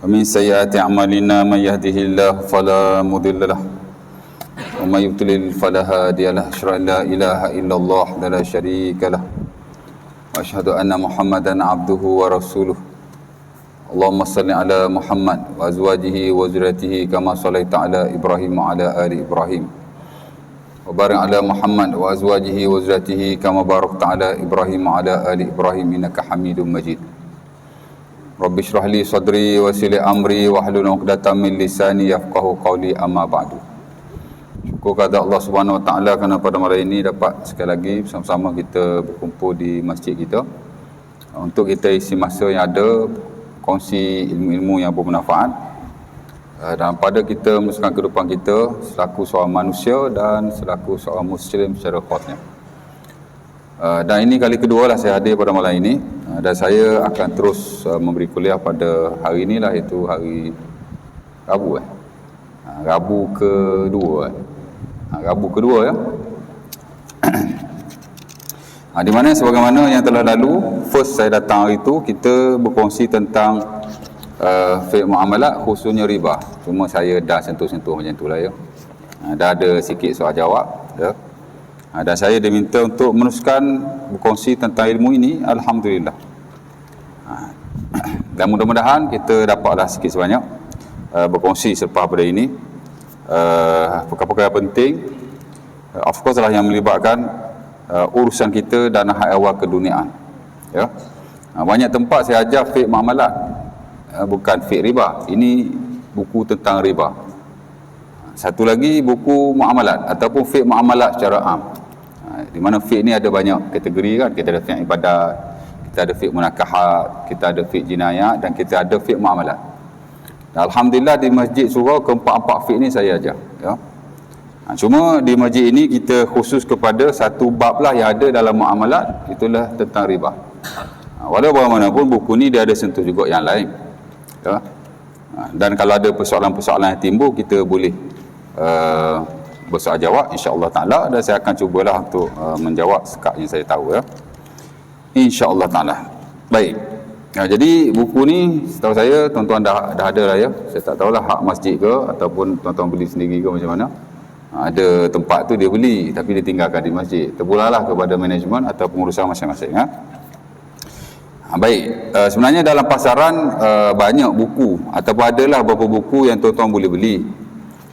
ومن سيئات أعمالنا من يهده الله فلا مضل له ومن يضلل فلا هادي له أشهد أن لا إله إلا الله وحده لا شريك له وأشهد أن محمدا عبده ورسوله اللهم صل على محمد وأزواجه وذريته كما صليت على إبراهيم وعلى آل إبراهيم وبارك على محمد وأزواجه وذريته كما باركت على إبراهيم وعلى آل إبراهيم إنك حميد مجيد رب اشرح لي صدري ويسر لي أمري واحلل عقدة من لساني يفقهوا قولي أما بعد. Syukur kepada Allah Subhanahu Wa Taala kerana pada malam ini dapat sekali lagi bersama-sama kita berkumpul di masjid kita untuk kita isi masa yang ada, kongsi ilmu-ilmu yang bermanfaat dan pada kita meneruskan kehidupan kita selaku seorang manusia dan selaku seorang Muslim secara khasnya. Dan ini kali kedua lah saya hadir pada malam ini, dan saya akan terus memberi kuliah pada hari inilah, iaitu hari Rabu Rabu kedua Rabu kedua ya. Di mana sebagaimana yang telah lalu, first saya datang hari itu kita berkongsi tentang fiqh muamalat, khususnya riba. Cuma saya dah sentuh-sentuh macam itulah ya. Dah ada sikit soal jawab ya. Dan saya diminta untuk meneruskan berkongsi tentang ilmu ini, alhamdulillah. Dan mudah-mudahan kita dapatlah sikit sebanyak berkongsi selepas pada ini perkara-perkara penting, of course lah, yang melibatkan urusan kita dan hak awal keduniaan ya. Banyak tempat saya ajar fiqh muamalat, bukan fiqh riba. Ini buku tentang riba. Satu lagi buku muamalat ataupun fiqh muamalat secara am. Di mana fiqh ni ada banyak kategori kan. Kita ada fiqh ibadat, kita ada fiqh munakahat, kita ada fiqh jinayat, dan kita ada fiqh muamalat. Dan alhamdulillah di Masjid Surau keempat-empat fiqh ni saya ajar ya. Cuma di masjid ini kita khusus kepada satu bab lah yang ada dalam muamalat, itulah tentang riba. Walau bagaimanapun buku ni dia ada sentuh juga yang lain ya. Dan kalau ada persoalan-persoalan yang timbul, kita boleh bersoal jawab insya-Allah taala, dan saya akan cubalah untuk menjawab sekat yang saya tahu ya, insya-Allah taala. Baik. Jadi buku ni setahu saya tuan-tuan dah ada lah ya. Saya tak tahulah hak masjid ke ataupun tuan-tuan beli sendiri ke macam mana. Ada tempat tu dia beli tapi dia tinggalkan di masjid. Terpulanglah kepada manajemen atau pengurusan masing-masing ya. Baik, sebenarnya dalam pasaran banyak buku ataupun adalah beberapa buku yang tuan-tuan boleh beli.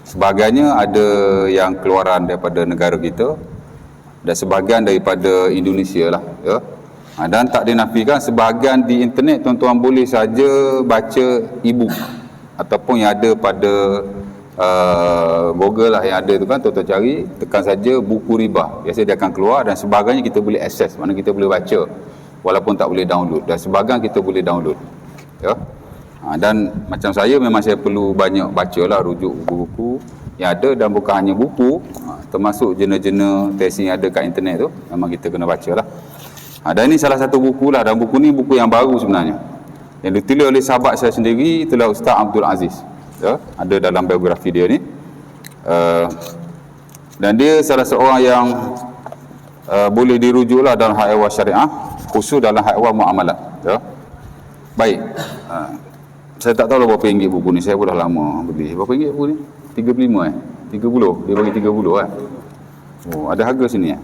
Sebahagiannya ada yang keluaran daripada negara kita dan sebahagian daripada Indonesia lah ya. Dan tak dinafikan sebahagian di internet tuan-tuan boleh saja baca e-book ataupun yang ada pada Google lah yang ada tu kan, tuan-tuan cari, tekan saja buku riba, biasa dia akan keluar, dan sebagainya kita boleh akses, mana kita boleh baca walaupun tak boleh download, dan sebahagian kita boleh download ya. Dan macam saya memang saya perlu banyak baca lah, rujuk buku-buku yang ada, dan bukan hanya buku, termasuk jenis-jenis tesis yang ada kat internet tu memang kita kena baca lah. Dan ini salah satu buku lah, dan buku ni buku yang baru sebenarnya, yang ditulis oleh sahabat saya sendiri, itulah Ustaz Abdul Aziz ya, ada dalam biografi dia ni. Dan dia salah seorang yang boleh dirujuklah dalam hak ehwal syariah, khusus dalam hak ehwal muamalat ya. Baik, saya tak tahu lah berapa ringgit buku ni, saya pun dah lama beli. Berapa ringgit buku ni? 35 30, dia bagi 30 Oh, ada harga sini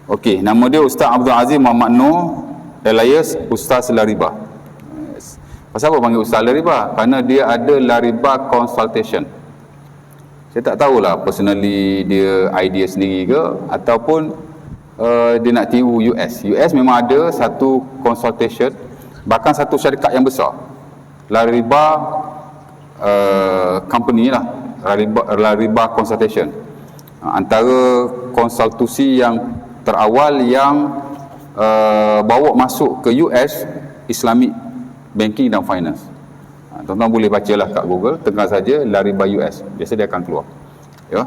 Okey, nama dia Ustaz Abdul Aziz Muhammad Noor alias Ustaz Lariba. Pasal apa panggil Ustaz Lariba? Kerana dia ada Lariba Consultation. Saya tak tahulah personally dia idea sendiri ke ataupun dia nak tiru US. US memang ada satu consultation, bahkan satu syarikat yang besar, Lariba company lah, Lariba Consultation. Antara konsultasi yang terawal yang bawa masuk ke US Islamic Banking dan Finance. Tuan-tuan boleh bacalah kat Google, tekan saja Lariba US, biasa dia akan keluar ya.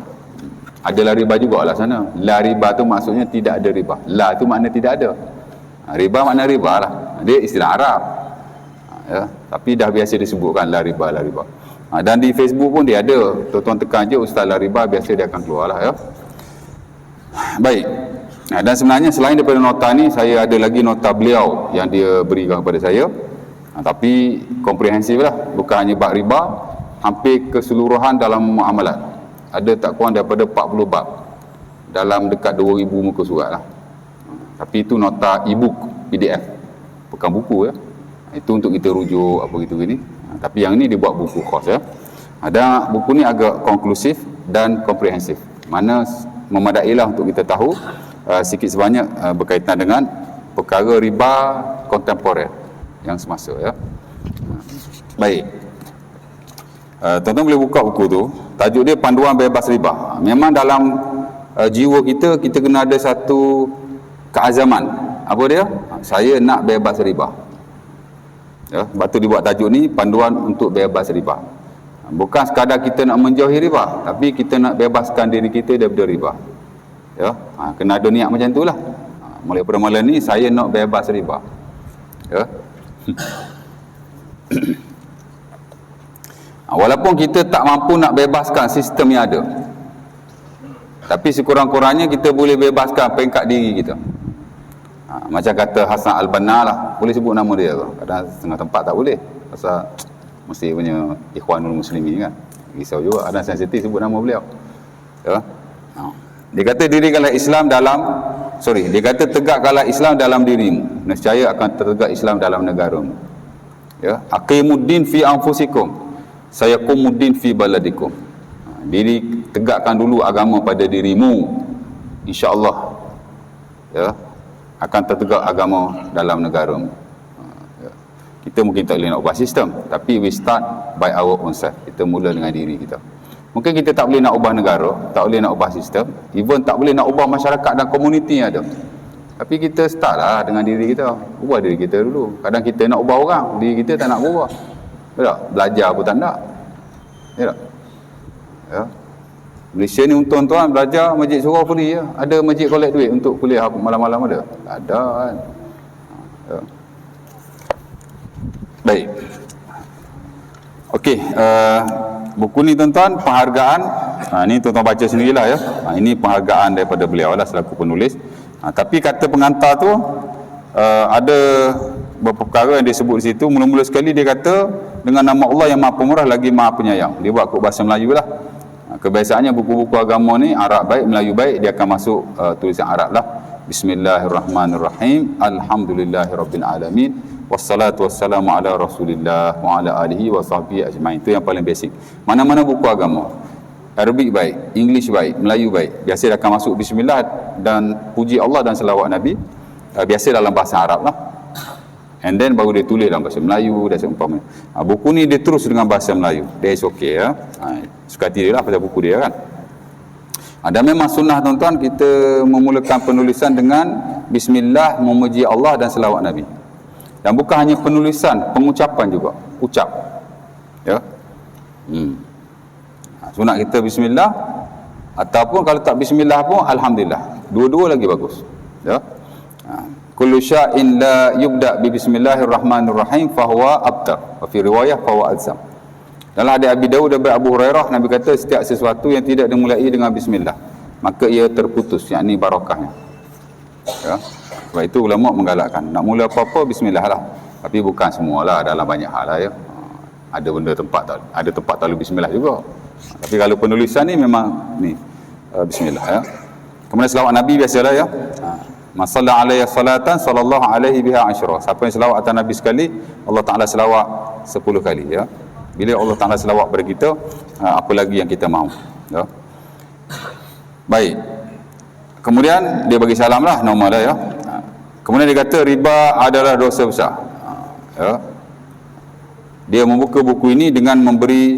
Ada Lariba juga lah sana. Lariba tu maksudnya tidak ada riba, la tu makna tidak ada, riba makna riba lah, dia istilah Arab ya. Tapi dah biasa disebutkan Lariba. Dan di Facebook pun dia ada, tuan-tuan tekan je Ustaz Lariba, biasa dia akan keluar lah ya. Baik. Dan sebenarnya selain daripada nota ni, saya ada lagi nota beliau yang dia berikan kepada saya. Tapi komprehensif lah, bukan hanya bab riba, hampir keseluruhan dalam muamalat. Ada tak kurang daripada 40 bab dalam dekat 2000 muka surat lah. Tapi itu nota e-book, PDF, bukan buku ya. Itu untuk kita rujuk apa gitu gini. Tapi yang ni dia buat buku khas ya. Ada buku ni agak konklusif dan komprehensif. Mana memadailah untuk kita tahu sikit sebanyak berkaitan dengan perkara riba kontemporer yang semasa ya. Baik. Tuan-tuan boleh buka buku tu. Tajuk dia Panduan Bebas Riba. Memang dalam jiwa kita kena ada satu keazaman. Apa dia? Saya nak bebas riba. Ya, sebab tu dibuat tajuk ni Panduan untuk Bebas Riba. Bukan sekadar kita nak menjauhi riba, tapi kita nak bebaskan diri kita daripada riba. Ya, kena ada niat macam itulah. Mulai pada malam ni saya nak bebas riba. Ya. Walaupun kita tak mampu nak bebaskan sistem yang ada, tapi sekurang-kurangnya kita boleh bebaskan peringkat diri kita. Macam kata Hasan Al-Banna lah, boleh sebut nama dia ke? Kadang setengah tempat tak boleh, pasal mesti punya Ikhwanul Muslimin kan, risau juga, ada sensitif sebut nama beliau ya. Dia kata dirikanlah Islam dalam dia kata tegakkanlah Islam dalam dirimu, nescaya akan tertegak Islam dalam negaramu ya. Aqimuddin fi anfusikum sayaqumuddin fi baladikum. Diri tegakkan dulu agama pada dirimu, insya-Allah ya, akan tertegak agama dalam negaramu. Kita mungkin tak boleh nak ubah sistem, tapi we start by our own self. Kita mula dengan diri kita. Mungkin kita tak boleh nak ubah negara, tak boleh nak ubah sistem, even tak boleh nak ubah masyarakat dan komuniti yang ada. Tapi kita start lah dengan diri kita. Ubah diri kita dulu. Kadang kita nak ubah orang, diri kita tak nak ubah. Tak? Belajar pun tak nak. Ya tak? Ya. Malaysia ni tuan-tuan belajar masjid surau free ya. Ada masjid collect duit untuk kuliah malam-malam ada? Tak ada kan. Ya. Baik. Okey, buku ni tuan-tuan penghargaan. Ni tuan-tuan baca sendirilah ya. Ini penghargaan daripada beliau lah selaku penulis. Tapi kata pengantar tu ada beberapa perkara yang disebut di situ. Mula-mula sekali dia kata dengan nama Allah yang Maha Pemurah lagi Maha Penyayang. Dia buat kot bahasa Melayu lah. Kebiasaannya buku-buku agama ni Arab baik, Melayu baik, dia akan masuk tulisan Arab lah. Bismillahirrahmanirrahim. Alhamdulillahirabbil alamin. Wassalatu wassalamu ala Rasulillah wa ala alihi wa sahbihi ajmain. Itu yang paling basic. Mana-mana buku agama, Arabic baik, English baik, Melayu baik, biasa akan masuk bismillah dan puji Allah dan selawat Nabi, biasa dalam bahasa Arab lah. And then baru dia tulis dalam bahasa Melayu dan seumpamanya. Buku ni dia terus dengan bahasa Melayu. That is okay ya. Suka hati dia lah pasal buku dia kan. Dan memang sunnah tuan-tuan kita memulakan penulisan dengan bismillah, memuji Allah dan selawat Nabi. Dan bukan hanya penulisan, pengucapan juga, ucap ya. Sunat kita bismillah, ataupun kalau tak bismillah pun alhamdulillah, dua-dua lagi bagus ya. Kullu sya'in la yubda bi bismillahirrahmanirrahim fahuwa abtar, wa fi riwayah fahuwa alzam. Dalam hadis Abi Daud daripada Abu Hurairah, Nabi kata setiap sesuatu yang tidak dimulai dengan bismillah maka ia terputus, yakni barakahnya ya. Sebab itu ulama menggalakkan nak mula apa-apa bismillah lah. Tapi bukan semualah, dalam banyak hal lah ya. Ada benda tempat tak boleh bismillah juga. Tapi kalau penulisan ni memang ni bismillah ya. Kemudian selawat Nabi biasalah ya. Man shalla alaihi salatan sallallahu alaihi biha asyra. Siapa yang selawat atas Nabi sekali, Allah Taala selawat 10 kali ya. Bila Allah Taala selawat pada kita, apa lagi yang kita mahu ya. Baik. Kemudian dia bagi salam lah, normal lah ya. Kemudian dia kata riba adalah dosa besar ya. Dia membuka buku ini dengan memberi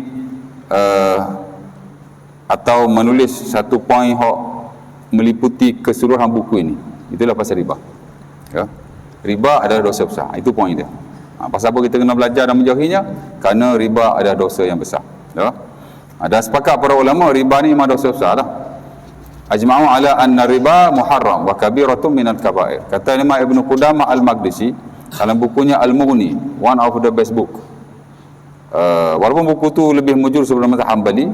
atau menulis satu poin yang meliputi keseluruhan buku ini. Itulah pasal riba ya. Riba adalah dosa besar, itu poin dia. Pasal apa kita kena belajar dan menjauhinya? Kerana riba adalah dosa yang besar ya. Dan sepakat para ulama riba ni memang dosa besar lah. Ajma'u ala anna riba muharram wa kabiratun minal kabair. Kata Imam Ibn Qudamah Al-Maqdisi dalam bukunya Al-Mughni, one of the best book. Walaupun buku tu lebih mujur sebelum mazhab Hanbali,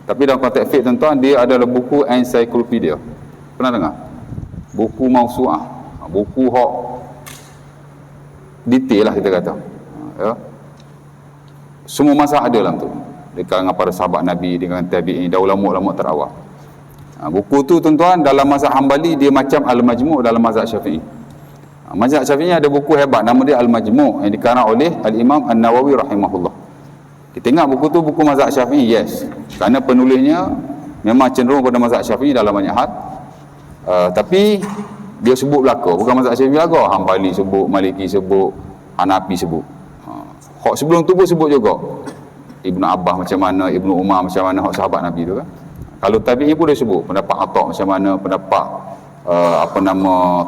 tapi dalam konteks fiqh tuan-tuan, dia adalah buku ensiklopedia. Pernah dengar? Buku mausu'ah, buku hak detail lah kita kata. Ya. Semua mazhab ada dalam tu. Di kalangan para sahabat Nabi, dengan tabi'in, dan ulama-ulama terawal. Buku tu tuan-tuan dalam mazhab Hambali dia macam Al-Majmu' dalam mazhab Syafi'i. Mazhab Syafi'i ada buku hebat nama dia Al-Majmu' yang dikarang oleh Al-Imam An-Nawawi rahimahullah. Kita tengok buku tu buku mazhab Syafi'i, yes. Kerana penulisnya memang cenderung pada mazhab Syafi'i dalam banyak hal. Tapi dia sebut belaka, bukan mazhab Syafi'i belaka. Hambali sebut, Maliki sebut, Hanafi sebut. Hak sebelum tu pun sebut juga. Ibnu Abbas macam mana, Ibnu Umar macam mana, hak sahabat Nabi tu kan. Kalau tabi'in pun dia sebut pendapat Atha macam mana, pendapat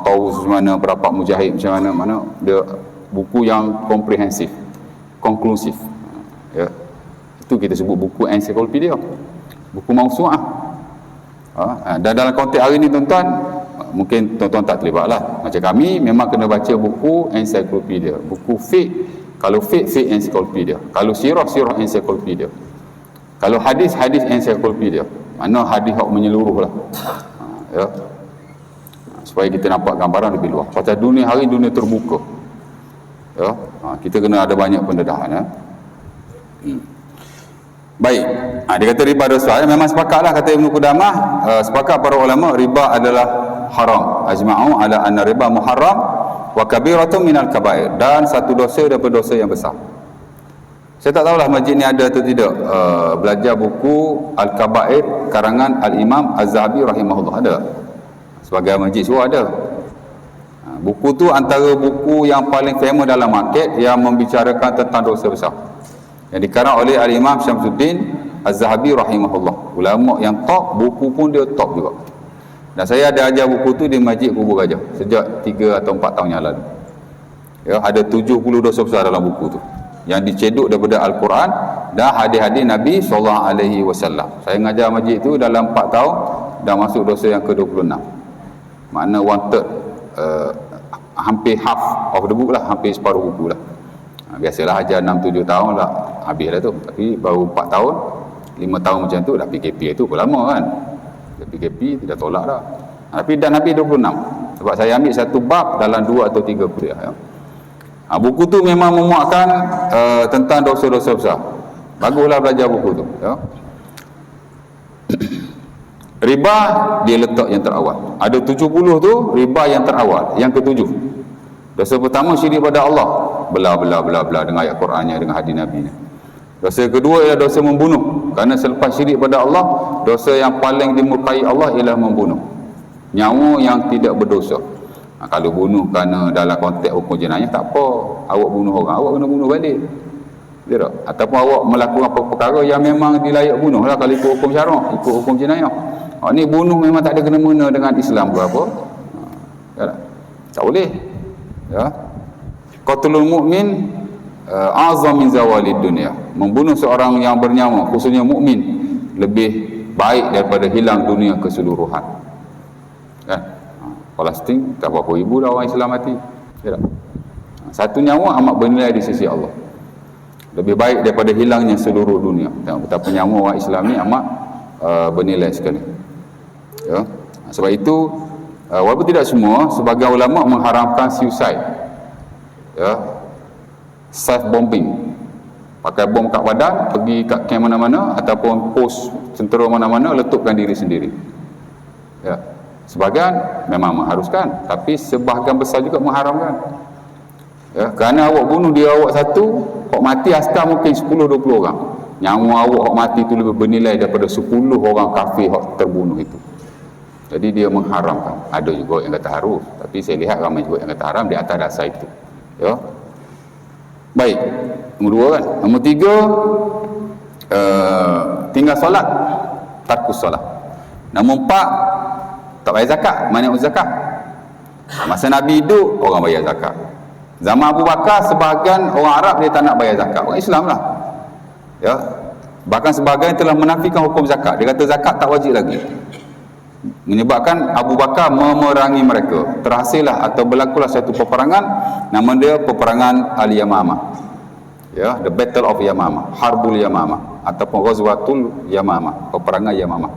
Tawus macam mana, pendapat Mujahid macam mana, dia buku yang komprehensif, konklusif. Ya. Itu kita sebut buku ensiklopedia, buku mausu'ah. Dan dalam konteks hari ni tuan-tuan, mungkin tuan-tuan tak terlibat lah. Macam kami memang kena baca buku ensiklopedia, buku fiqh. Kalau fiqh ensiklopedia, kalau sirah ensiklopedia, kalau hadis ensiklopedia. Mana hadis yang menyeluruh lah. Ya. Supaya kita nampak gambaran lebih luas. Pasal dunia hari dunia terbuka. Ya. Kita kena ada banyak pendedahan. Ya. Baik. Dia kata riba dosa. Memang sepakatlah kata Ibnu Qudamah, sepakat para ulama riba adalah haram. Ajma'u ala anna riba muharram wa kabiratun minal kabair, dan satu dosa daripada dosa yang besar. Saya tak tahulah masjid ni ada atau tidak belajar buku Al-Kabair karangan Al-Imam Az-Zahabi rahimahullah. Ada sebagai masjid semua ada. Buku tu antara buku yang paling famous dalam market yang membicarakan tentang dosa besar, yang dikarang oleh Al-Imam Syamsuddin Az-Zahabi rahimahullah. Ulama yang top, buku pun dia top juga. Dan saya ada ajar buku tu di Masjid Kubur Gajah sejak 3 atau 4 tahun yang lalu. Ya, ada 70 dosa besar dalam buku tu yang diceduk daripada Al-Quran dan hadis-hadis Nabi SAW. Saya ngajar masjid tu dalam 4 tahun dah masuk dosa yang ke-26. Makna 1/3, hampir half of the book lah, hampir separuh buku lah. Biasalah ajar 6-7 tahun lah habis dah tu. Tapi baru 4 tahun 5 tahun macam tu dah PKP tu pun lama kan. PKP tidak tolak dah. Tapi dan habis 26. Sebab saya ambil satu bab dalam 2 atau 3 kuliah. Ya. Buku tu memang memuatkan tentang dosa-dosa besar. Baguslah belajar buku tu. Ya. Riba dia letak yang terawal. Ada 70 tu riba yang terawal. Yang ke-7. Dosa pertama syirik pada Allah. Bela dengan ayat Qurannya, dengan hadis Nabi ni. Dosa kedua ialah dosa membunuh. Kerana selepas syirik pada Allah, dosa yang paling dimurkai Allah ialah membunuh nyawa yang tidak berdosa. Kalau bunuh kerana dalam konteks hukum jenayah tak apa, awak bunuh orang, awak kena bunuh balik. Betul tak? Ataupun awak melakukan perkara yang memang dilayak bunuh lah kalau ikut hukum syarak, ikut hukum jenayah. Ni bunuh memang tak ada kena-mena dengan Islam ke apa. Tak boleh. Ya. Qatlul mu'min azam min zawalid dunia. Membunuh seorang yang bernyawa, khususnya mukmin, lebih baik daripada hilang dunia keseluruhan. Kan? Palestin tak berapa ribu dah orang Islam mati. Ya tak? Satu nyawa amat bernilai di sisi Allah. Lebih baik daripada hilangnya seluruh dunia. Tengok betapa nyawa orang Islam ni amat bernilai sekali. Ya. Sebab itu walaupun tidak semua, sebagian ulama mengharamkan suicide. Ya. Self bombing, pakai bom kat badan, pergi kat camp mana-mana ataupun pos tentera mana-mana, letupkan diri sendiri. Ya. Sebahagian memang mengharuskan, tapi sebahagian besar juga mengharamkan. Ya, kerana awak bunuh diri awak satu, awak mati askar mungkin 10-20 orang. Nyawa awak mati itu lebih bernilai daripada 10 orang kafir yang terbunuh itu. Jadi dia mengharamkan. Ada juga yang kata harus, tapi saya lihat ramai juga yang kata haram di atas dasar itu. Ya. Baik, nombor 2 kan. Nombor 3, tinggal solat, tarkus solat. Nombor 4, tak bayar zakat. Mana zakat? Masa Nabi hidup, orang bayar zakat. Zaman Abu Bakar, sebahagian orang Arab dia tak nak bayar zakat. Orang Islam lah. Ya. Bahkan sebahagian telah menafikan hukum zakat. Dia kata zakat tak wajib lagi. Menyebabkan Abu Bakar memerangi mereka. Terhasillah atau berlakulah satu peperangan, nama dia peperangan Al-Yamamah. Ya, the Battle of Yamamah, Harbul Yamamah ataupun Ghazwatul Yamamah, peperangan Yamamah.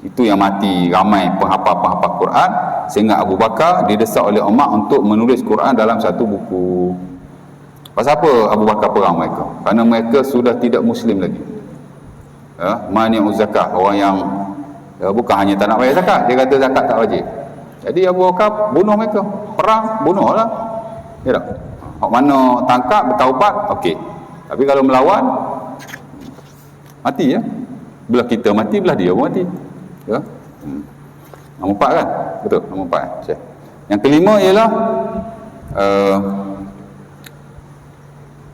Itu yang mati ramai penghafal-penghafal Quran, sehingga Abu Bakar didesak oleh Umar untuk menulis Quran dalam satu buku. Pasal apa Abu Bakar perang mereka? Kerana mereka sudah tidak Muslim lagi. Mani'uz zakat, orang yang bukan hanya tak nak bayar zakat, dia kata zakat tak wajib. Jadi Abu Bakar bunuh mereka, perang, bunuhlah. Ya tak? Hak mana tangkap, bertaubat, okey. Tapi kalau melawan, mati ya. Belah kita mati, belah dia pun mati. Ya. Nombor 4 kan? Betul, nombor 4 kan? Yang kelima ialah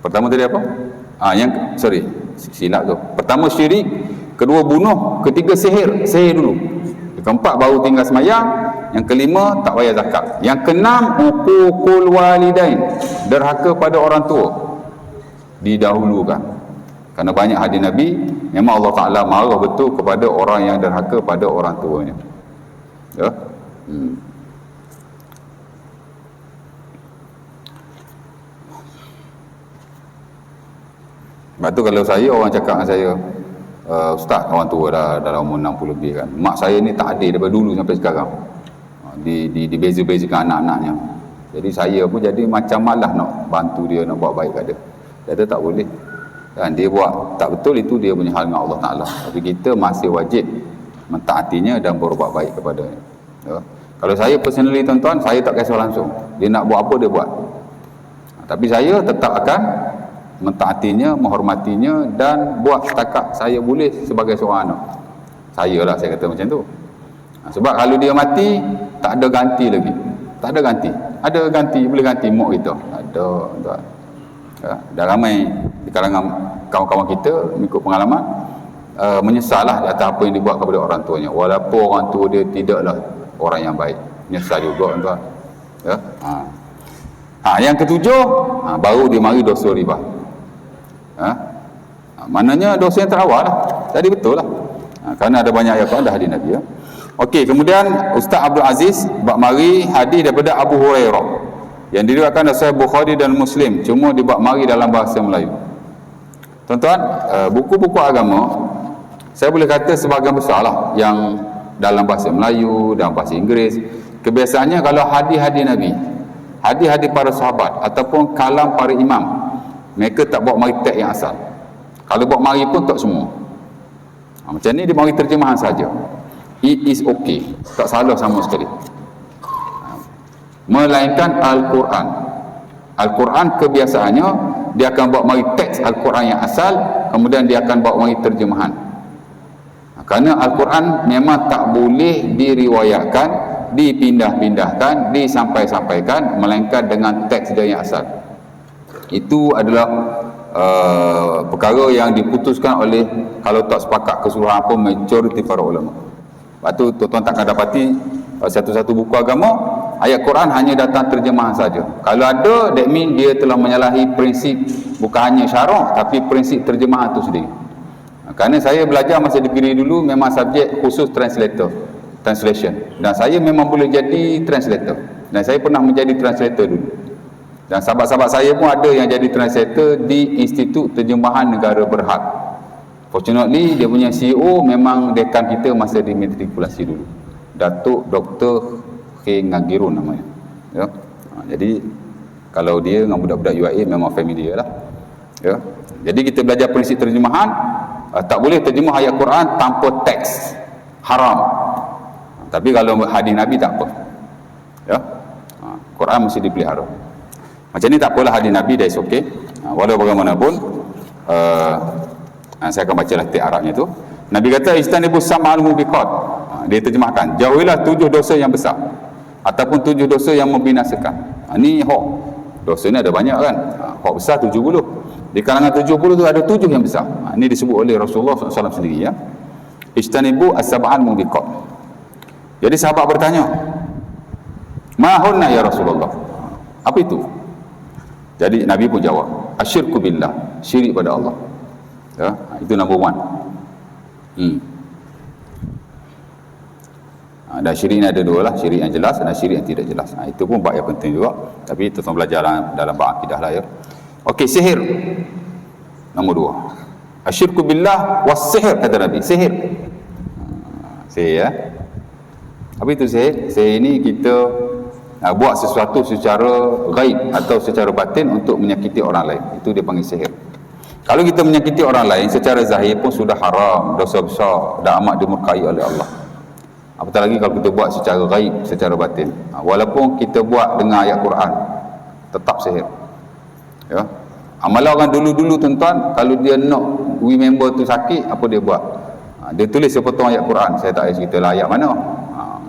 pertama tadi apa? Silap tu. Pertama syirik, kedua bunuh, ketiga sihir dulu. Yang keempat baru tinggal semayang, yang kelima tak bayar zakat. Yang keenam uququl walidain, derhaka pada orang tua. Didahulukan. Kerana banyak hadis Nabi, memang Allah Taala marah betul kepada orang yang derhaka pada orang tuanya. Ya. Sebab tu kalau saya, orang cakap dengan saya, Ustaz, orang tua dah dalam umur 60 lebih kan, mak saya ni tak adil daripada dulu sampai sekarang, dibeza-bezakan anak-anaknya. Jadi saya pun jadi macam malas nak bantu dia, nak buat baik kat dia. Dia kata tak boleh kan, dia buat tak betul, itu dia punya hal dengan Allah Ta'ala. Tapi kita masih wajib mentaatinya dan berbuat baik kepadanya. Ya. Kalau saya personally tuan-tuan, saya tak kisah langsung, dia nak buat apa dia buat, tapi saya tetap akan mentaatinya, menghormatinya dan buat setakat saya boleh sebagai seorang anak. Saya kata macam tu. Sebab kalau dia mati, tak ada ganti lagi. Tak ada ganti. Ada ganti, boleh ganti mak kita. Ada, tuan. Ya, dah ramai di kalangan kawan-kawan kita mengikut pengalaman menyesallah di atas apa yang dibuat kepada orang tuanya, walaupun orang tua dia tidaklah orang yang baik. Menyesal juga, tuan. Ya. Yang ketujuh, baru dia mari dosa riba. Maknanya dosa yang terawal lah. Tadi betul lah. Kerana ada banyak ayat Quran dah hadis Nabi ya. Okey, kemudian Ustaz Abdul Aziz bab mari hadis daripada Abu Hurairah yang diriwayatkan oleh Sahih Bukhari dan Muslim, cuma dibab mari dalam bahasa Melayu. Tuan-tuan, buku-buku agama saya boleh kata sebahagian besar lah yang dalam bahasa Melayu, dalam bahasa Inggeris. Kebiasaannya kalau hadis-hadis Nabi, hadis-hadis para sahabat ataupun kalam para imam, mereka tak bawa mari teks yang asal. Kalau bawa mari pun tak semua. Macam ni dia mari terjemahan saja. It is okay, tak salah sama sekali. Melainkan Al-Quran. Al-Quran kebiasaannya dia akan bawa mari teks Al-Quran yang asal, kemudian dia akan bawa mari terjemahan. Kerana Al-Quran memang tak boleh diriwayatkan, dipindah-pindahkan, disampai-sampaikan melainkan dengan teks dia yang asal. Itu adalah perkara yang diputuskan oleh, kalau tak sepakat keseluruhan pun, majoriti para ulama. Lepas tu tuan-tuan takkan dapati satu-satu buku agama ayat Quran hanya datang terjemahan saja. Kalau ada, that mean dia telah menyalahi prinsip, bukan hanya syarak tapi prinsip terjemahan itu sendiri. Kerana saya belajar masa degree dulu memang subjek khusus translation, dan saya memang boleh jadi translator, dan saya pernah menjadi translator dulu. Dan sahabat-sahabat saya pun ada yang jadi translator di Institut Terjemahan Negara Berhad. Fortunately, dia punya CEO memang dekan kita masa dimatrikulasi dulu, Datuk Dr. Ngagirun namanya. Ya. Jadi kalau dia dengan budak-budak UIA memang familiar lah. Ya. Jadi kita belajar prinsip terjemahan, tak boleh terjemah ayat Quran tanpa teks, haram. Tapi kalau hadis Nabi tak apa. Ya. Quran mesti dipelihara. Macam ni tak apalah, hadis Nabi dah is okay. Walau bagaimanapun, saya akan baca teks Arabnya tu. Nabi kata istanibu sam'al mubiqat. Dia terjemahkan, jauhilah 7 dosa yang besar ataupun 7 dosa yang membinasakan. Ni hak. Dosa ni ada banyak kan. Hak besar 70. Di kalangan 70 tu ada 7 yang besar. Ini disebut oleh Rasulullah SAW sendiri ya. Istanibu as-sab'al mubiqat. Jadi sahabat bertanya, ma hunna ya Rasulullah? Apa itu? Jadi Nabi pun jawab, asyirku billah, syirik pada Allah. Ya, itu number 1. Dan syirik ni ada 2 lah, syirik yang jelas dan syirik yang tidak jelas. Itu pun bab yang penting juga, tapi tuan-tuan belajar dalam bab akidah lah ya. Okey, sihir nombor 2. Asyirku billah was sihir, kata Nabi. Sihir ya. Apa itu sihir? Sihir ini kita buat sesuatu secara gaib atau secara batin untuk menyakiti orang lain, itu dia panggil sihir. Kalau kita menyakiti orang lain secara zahir pun sudah haram, dosa besar dan amat dimurkai oleh Allah. Apatah lagi kalau kita buat secara gaib, secara batin. Walaupun kita buat dengan ayat Quran, tetap sihir. Ya. Amalan orang dulu-dulu tuan-tuan, kalau dia nak member tu sakit, apa dia buat? Dia tulis sepotong ayat Quran. Saya tak payah cerita lah ayat mana.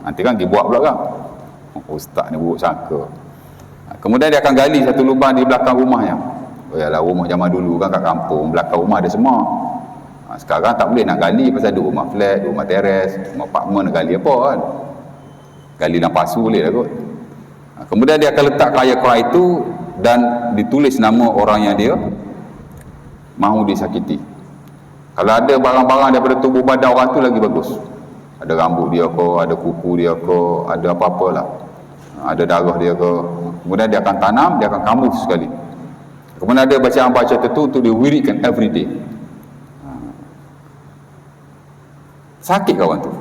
Nanti kan dia buat pula kan. Ustaz ni buruk sangka. Kemudian dia akan gali satu lubang di belakang rumahnya. Oh yalah, rumah zaman dulu kan kat kampung, belakang rumah ada semua. Sekarang tak boleh nak gali pasal ada rumah flat, rumah teres, rumah apartmen, nak gali apa kan. Gali dalam pasu boleh lah kot. Kemudian dia akan letakkan ayat Quran itu dan ditulis nama orang yang dia mahu disakiti. Kalau ada barang-barang daripada tubuh badan orang tu lagi bagus. Ada rambut dia ke, ada kuku dia ke, ada apa-apalah. Ada darah dia ke. Kemudian dia akan tanam, dia akan kamuf sekali. Kemudian ada bacaan-bacaan tertentu untuk diwiridkan every day. Sakit kawan tu.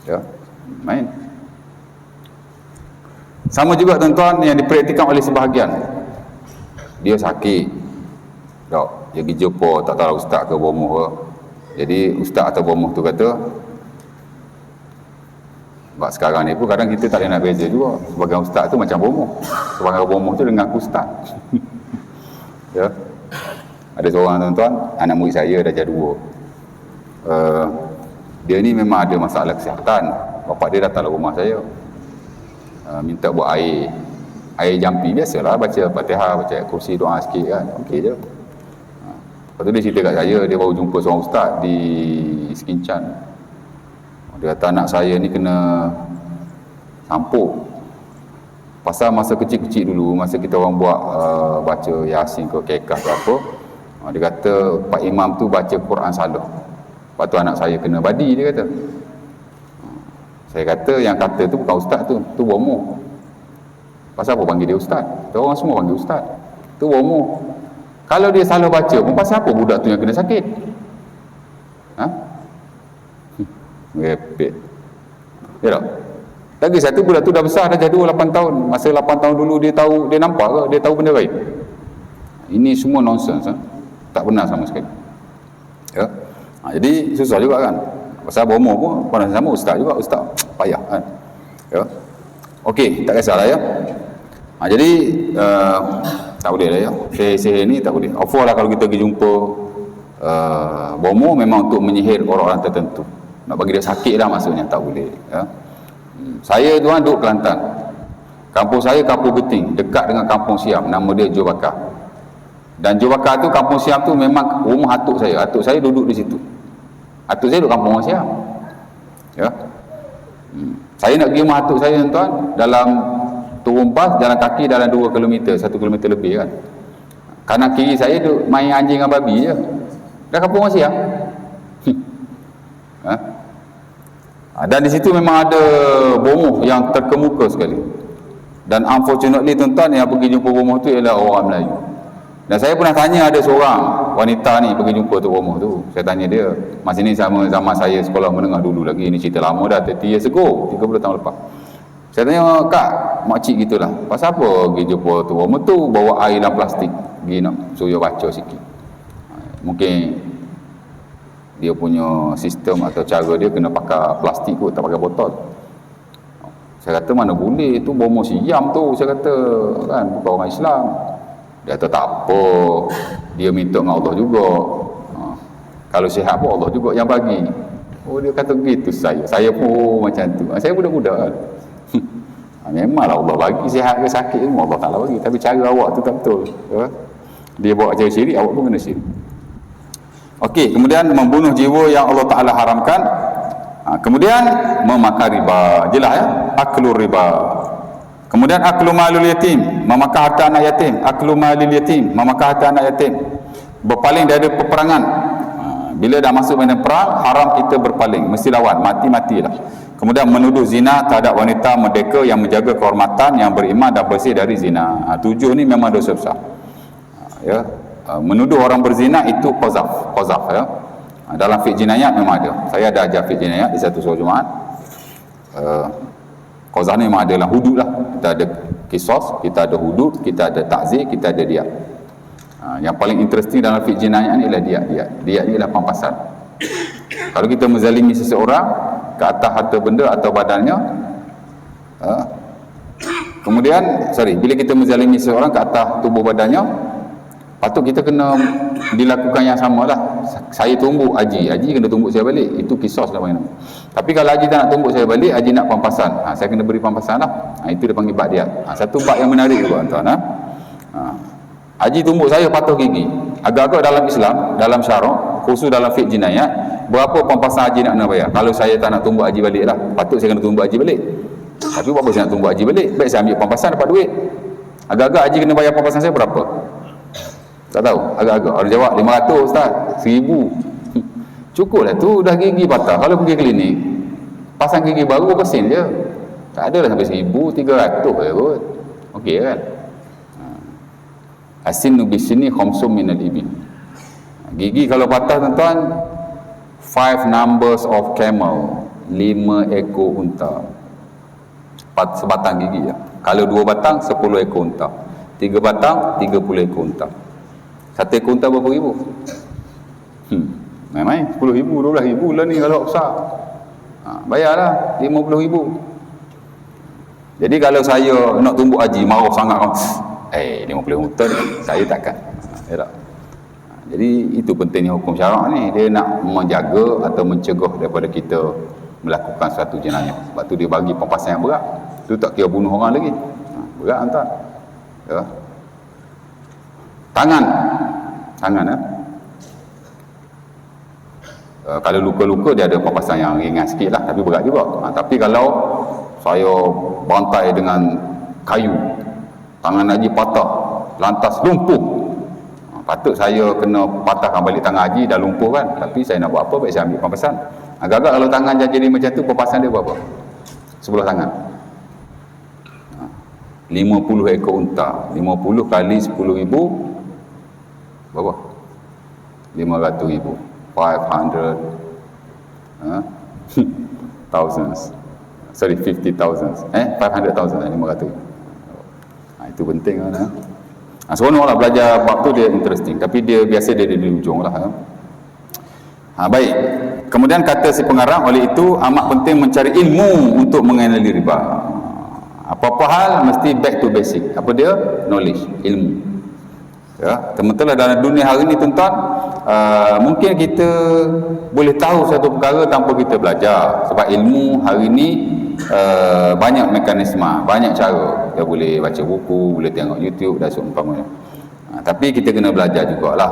Ya, main. Sama juga tuan-tuan yang dipraktikkan oleh sebahagian. Dia sakit. Tak, dia pergi jumpa tak tahu ustaz ke bomoh ke. Jadi ustaz atau bomoh tu kata, sebab sekarang ni pun kadang kita tak boleh nak beza juga. Sebagai ustaz tu macam bomoh, sebagai bomoh tu dengan aku ustaz. Ya. Ada seorang tuan-tuan, anak murid saya dah jadi 2. Dia ni memang ada masalah kesihatan. Bapak dia datang rumah saya, minta buat air jampi biasalah, baca Fatihah, baca ayat kursi, doa sikit kan, okey je. Lepas tu dia cerita kat saya, dia baru jumpa seorang ustaz di Sekinchan. Dia kata anak saya ni kena sampuk. Pasal masa kecil-kecil dulu, masa kita orang buat baca Yasin ke Kekah ke apa, dia kata Pak Imam tu baca Quran salah. Lepas tu anak saya kena badi, dia kata. Saya kata yang kata tu bukan ustaz tu bomoh. Pasal apa panggil dia ustaz? Kita orang semua panggil ustaz. Tu bomoh. Kalau dia salah baca pun, pasal apa budak tu yang kena sakit? Repet. Ya tak? Lagi satu budak tu dah besar, dah jadi 8 tahun. Masa 8 tahun dulu dia tahu, dia nampak ke? Dia tahu benda lain. Ini semua nonsense. Tak benar sama sekali. Ya. Jadi susah juga kan. Pasal bomoh pun pada sama ustaz juga, ustaz payah kan. Ya. Okey, tak kisahlah ya. Jadi tak boleh lah ya. Sihir ni tak boleh. Offer lah kalau kita pergi jumpa bomoh memang untuk menyihir orang-orang tertentu. Nak bagi dia sakit lah maksudnya, tak boleh ya. Saya tuan duduk Kelantan. Kampung saya Kampung Geting, dekat dengan Kampung Siam, nama dia Johor Bahru. Dan Johor Bahru tu, Kampung Siam tu memang rumah atuk saya. Atuk saya duduk di situ. Atuk saya duduk Kampung Siam. Ya. Saya nak pergi rumah atuk saya tuan, dalam turun bas, jalan kaki dalam 2 km, 1 km lebih kan. Kanan kiri saya duduk main anjing dengan babi je. Dah Kampung Siam. Dan di situ memang ada bomoh yang terkemuka sekali. Dan unfortunately tuan-tuan yang pergi jumpa bomoh tu ialah orang Melayu. Dan saya pernah tanya ada seorang wanita ni pergi jumpa tu bomoh tu. Saya tanya dia, masa ni sama zaman saya sekolah menengah dulu lagi, ni cerita lama dah, 30 years ago, 30 tahun lepas. Saya tanya, kak, makcik gitulah, pasal apa pergi jumpa tu bomoh tu, bawa air dalam plastik, pergi nak suruh baca sikit. Mungkin dia punya sistem atau cara dia kena pakai plastik kot, tak pakai botol. Saya kata mana boleh, tu bomoh Siam tu, saya kata kan, bukan orang Islam. Dia kata tak apa, dia minta dengan Allah juga. Kalau sihat pun Allah juga yang bagi. Oh, dia kata begitu. Saya pun macam tu. Saya budak-budak kan. Memanglah Allah bagi sihat ke sakit semua Allah Ta'ala bagi, tapi cara awak tu tak betul ya? Dia bawa cara syirik, awak pun kena syirik. Okey, kemudian membunuh jiwa yang Allah Ta'ala haramkan. Kemudian memakan riba, jelas ya, aklu riba. Kemudian aklu malul yatim, memakan harta anak yatim. Aklu malil yatim, memakan harta anak yatim. Berpaling dari peperangan. Bila dah masuk medan perang, haram kita berpaling, mesti lawan, mati-matilah. Kemudian menuduh zina terhadap wanita merdeka yang menjaga kehormatan, yang beriman dan bersih dari zina. 7 ni memang dosa besar. Ya. Menuduh orang berzina itu qazaf ya. Dalam fiqh jinayat memang ada. Saya ada ajar fiqh jinayat di satu surah Jumaat. Qauzah ni memang ada lah hudud lah. Kita ada kisos, kita ada hudud, kita ada takzir, kita ada diat. Yang paling interesting dalam fiqh jinayah ni ialah diat. Diat ni ialah pampasan. Kalau kita menzalimi seseorang ke atas harta benda atau badannya, kemudian bila kita menzalimi seseorang ke atas tubuh badannya, patut kita kena dilakukan yang sama lah. Saya tumbuk Haji kena tumbuk saya balik, itu kisos lah. Tapi kalau Haji tak nak tumbuk saya balik, Haji nak pampasan, saya kena beri pampasan lah. Itu dia panggil bak diat. Satu bak yang menarik juga tuan. Haji tumbuk saya patuh gigi. Agak-agak dalam Islam, dalam syarak, khusus dalam fiqh jinayat, berapa pampasan Haji nak bayar? Kalau saya tak nak tumbuk Haji balik lah, patut saya kena tumbuk Haji balik. Tapi berapa saya nak tumbuk Haji balik? Baik saya ambil pampasan, dapat duit. Agak-agak Haji kena bayar pampasan saya berapa? Tak tahu, agak-agak. Orang jawab 500 Ustaz, 1000. Cukup lah tu, dah gigi patah. Kalau pergi klinik, pasang gigi baru berapa sen je? Tak ada lah sampai 1300 je kot. Okey kan? Asinu bisini khamsum minal ibil. Gigi kalau patah tuan-tuan, 5 numbers of camel, 5 ekor unta. Sebatang gigi ya. Kalau 2 batang, 10 ekor unta. 3 batang, 30 ekor unta. 1 ekor unta berapa ribu? Main-main 10,000, 12,000 lah ni kalau besar. Bayarlah 50,000. Jadi kalau saya nak tumbuk Haji, marah sangat, 50 juta ni, saya takkan. Tak? Jadi itu pentingnya hukum syarak ni. Dia nak menjaga atau mencegah daripada kita melakukan suatu jenayah. Sebab tu dia bagi pampasan yang berat. Tu tak kira bunuh orang lagi. Berat entah. Ya. Tangan kalau luka-luka dia ada pampasan yang ringan sikit lah, tapi berat juga. Tapi kalau saya bantai dengan kayu, tangan Haji patah, lantas lumpuh, patut saya kena patahkan balik tangan Haji, dah lumpuh kan. Tapi saya nak buat apa, baik saya ambil pampasan. Agak-agak kalau tangan jadi macam tu, pampasan dia berapa? Sebelah tangan. 50 ekor unta, 50 kali 10,000 berapa? 500,000. 500 thousands. Sorry, 50,000. 500,000, 500. Itu penting kan. Seronok lah belajar bab tu, dia interesting. Tapi dia biasa dia di ujung lah. Baik. Kemudian kata si pengarang, oleh itu amat penting mencari ilmu untuk mengenali riba. Apa-apa hal mesti back to basic. Apa dia? Knowledge, ilmu. Ya, teman-teman dalam dunia hari ni tuan-tuan, mungkin kita boleh tahu satu perkara tanpa kita belajar. Sebab ilmu hari ni banyak mekanisme, banyak cara. Kita boleh baca buku, boleh tengok YouTube dan seumpamanya. Tapi kita kena belajar jugalah.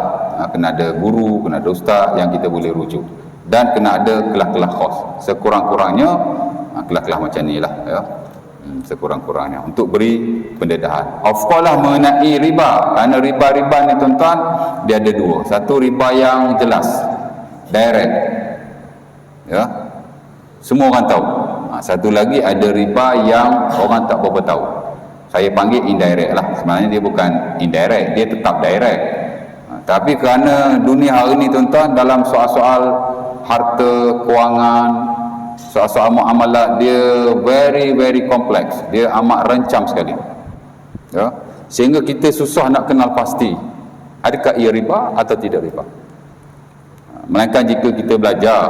Kena ada guru, kena ada ustaz yang kita boleh rujuk. Dan kena ada kelas-kelas khas. Sekurang-kurangnya kelas-kelas macam ni lah. Ya. Sekurang-kurangnya untuk beri pendedahan. Of course lah mengenai riba, kerana riba-riba ni tuan-tuan dia ada dua. Satu riba yang jelas, direct, ya, semua orang tahu. Satu lagi ada riba yang orang tak berapa tahu. Saya panggil indirect lah. Sebenarnya dia bukan indirect, dia tetap direct. Tapi kerana dunia hari ni tuan-tuan, dalam soal-soal harta, kewangan, soal-soal muamalat, dia very complex, dia amat rencam sekali, ya? Sehingga kita susah nak kenal pasti adakah ia riba atau tidak riba. Melainkan jika kita belajar,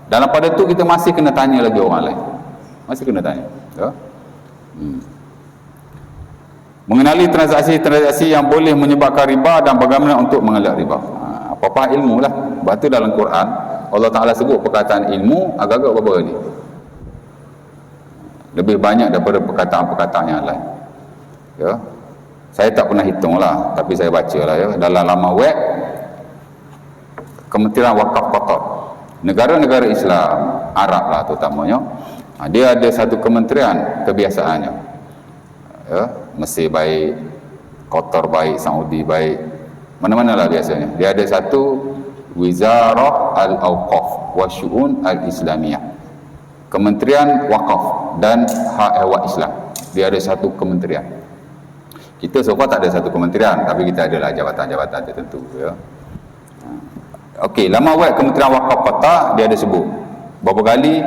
dalam pada tu kita masih kena tanya lagi orang lain, masih kena tanya, ya? Mengenali transaksi-transaksi yang boleh menyebabkan riba dan bagaimana untuk mengelak riba. Apa-apa ilmu lah. Sebab tu dalam Quran Allah Ta'ala sebut perkataan ilmu agak-agak berapa kali? Lebih banyak daripada perkataan-perkataan yang lain. Ya. Saya tak pernah hitung lah, tapi saya baca lah ya. Dalam laman web Kementerian Wakaf Qatar, negara-negara Islam, Arab lah terutamanya, dia ada satu kementerian kebiasaannya. Ya. Mesir baik, Qatar baik, Saudi baik, mana-mana lah biasanya. Dia ada satu Wizarah Al-Awqaf wa Syu'un Al-Islamiyah, Kementerian Wakaf dan Hak Ehwal Islam. Dia ada satu kementerian. Kita so far tak ada satu kementerian, tapi kita adalah jabatan-jabatan tertentu, ya. Okey, laman web Kementerian Wakaf Qatar dia ada sebut berapa kali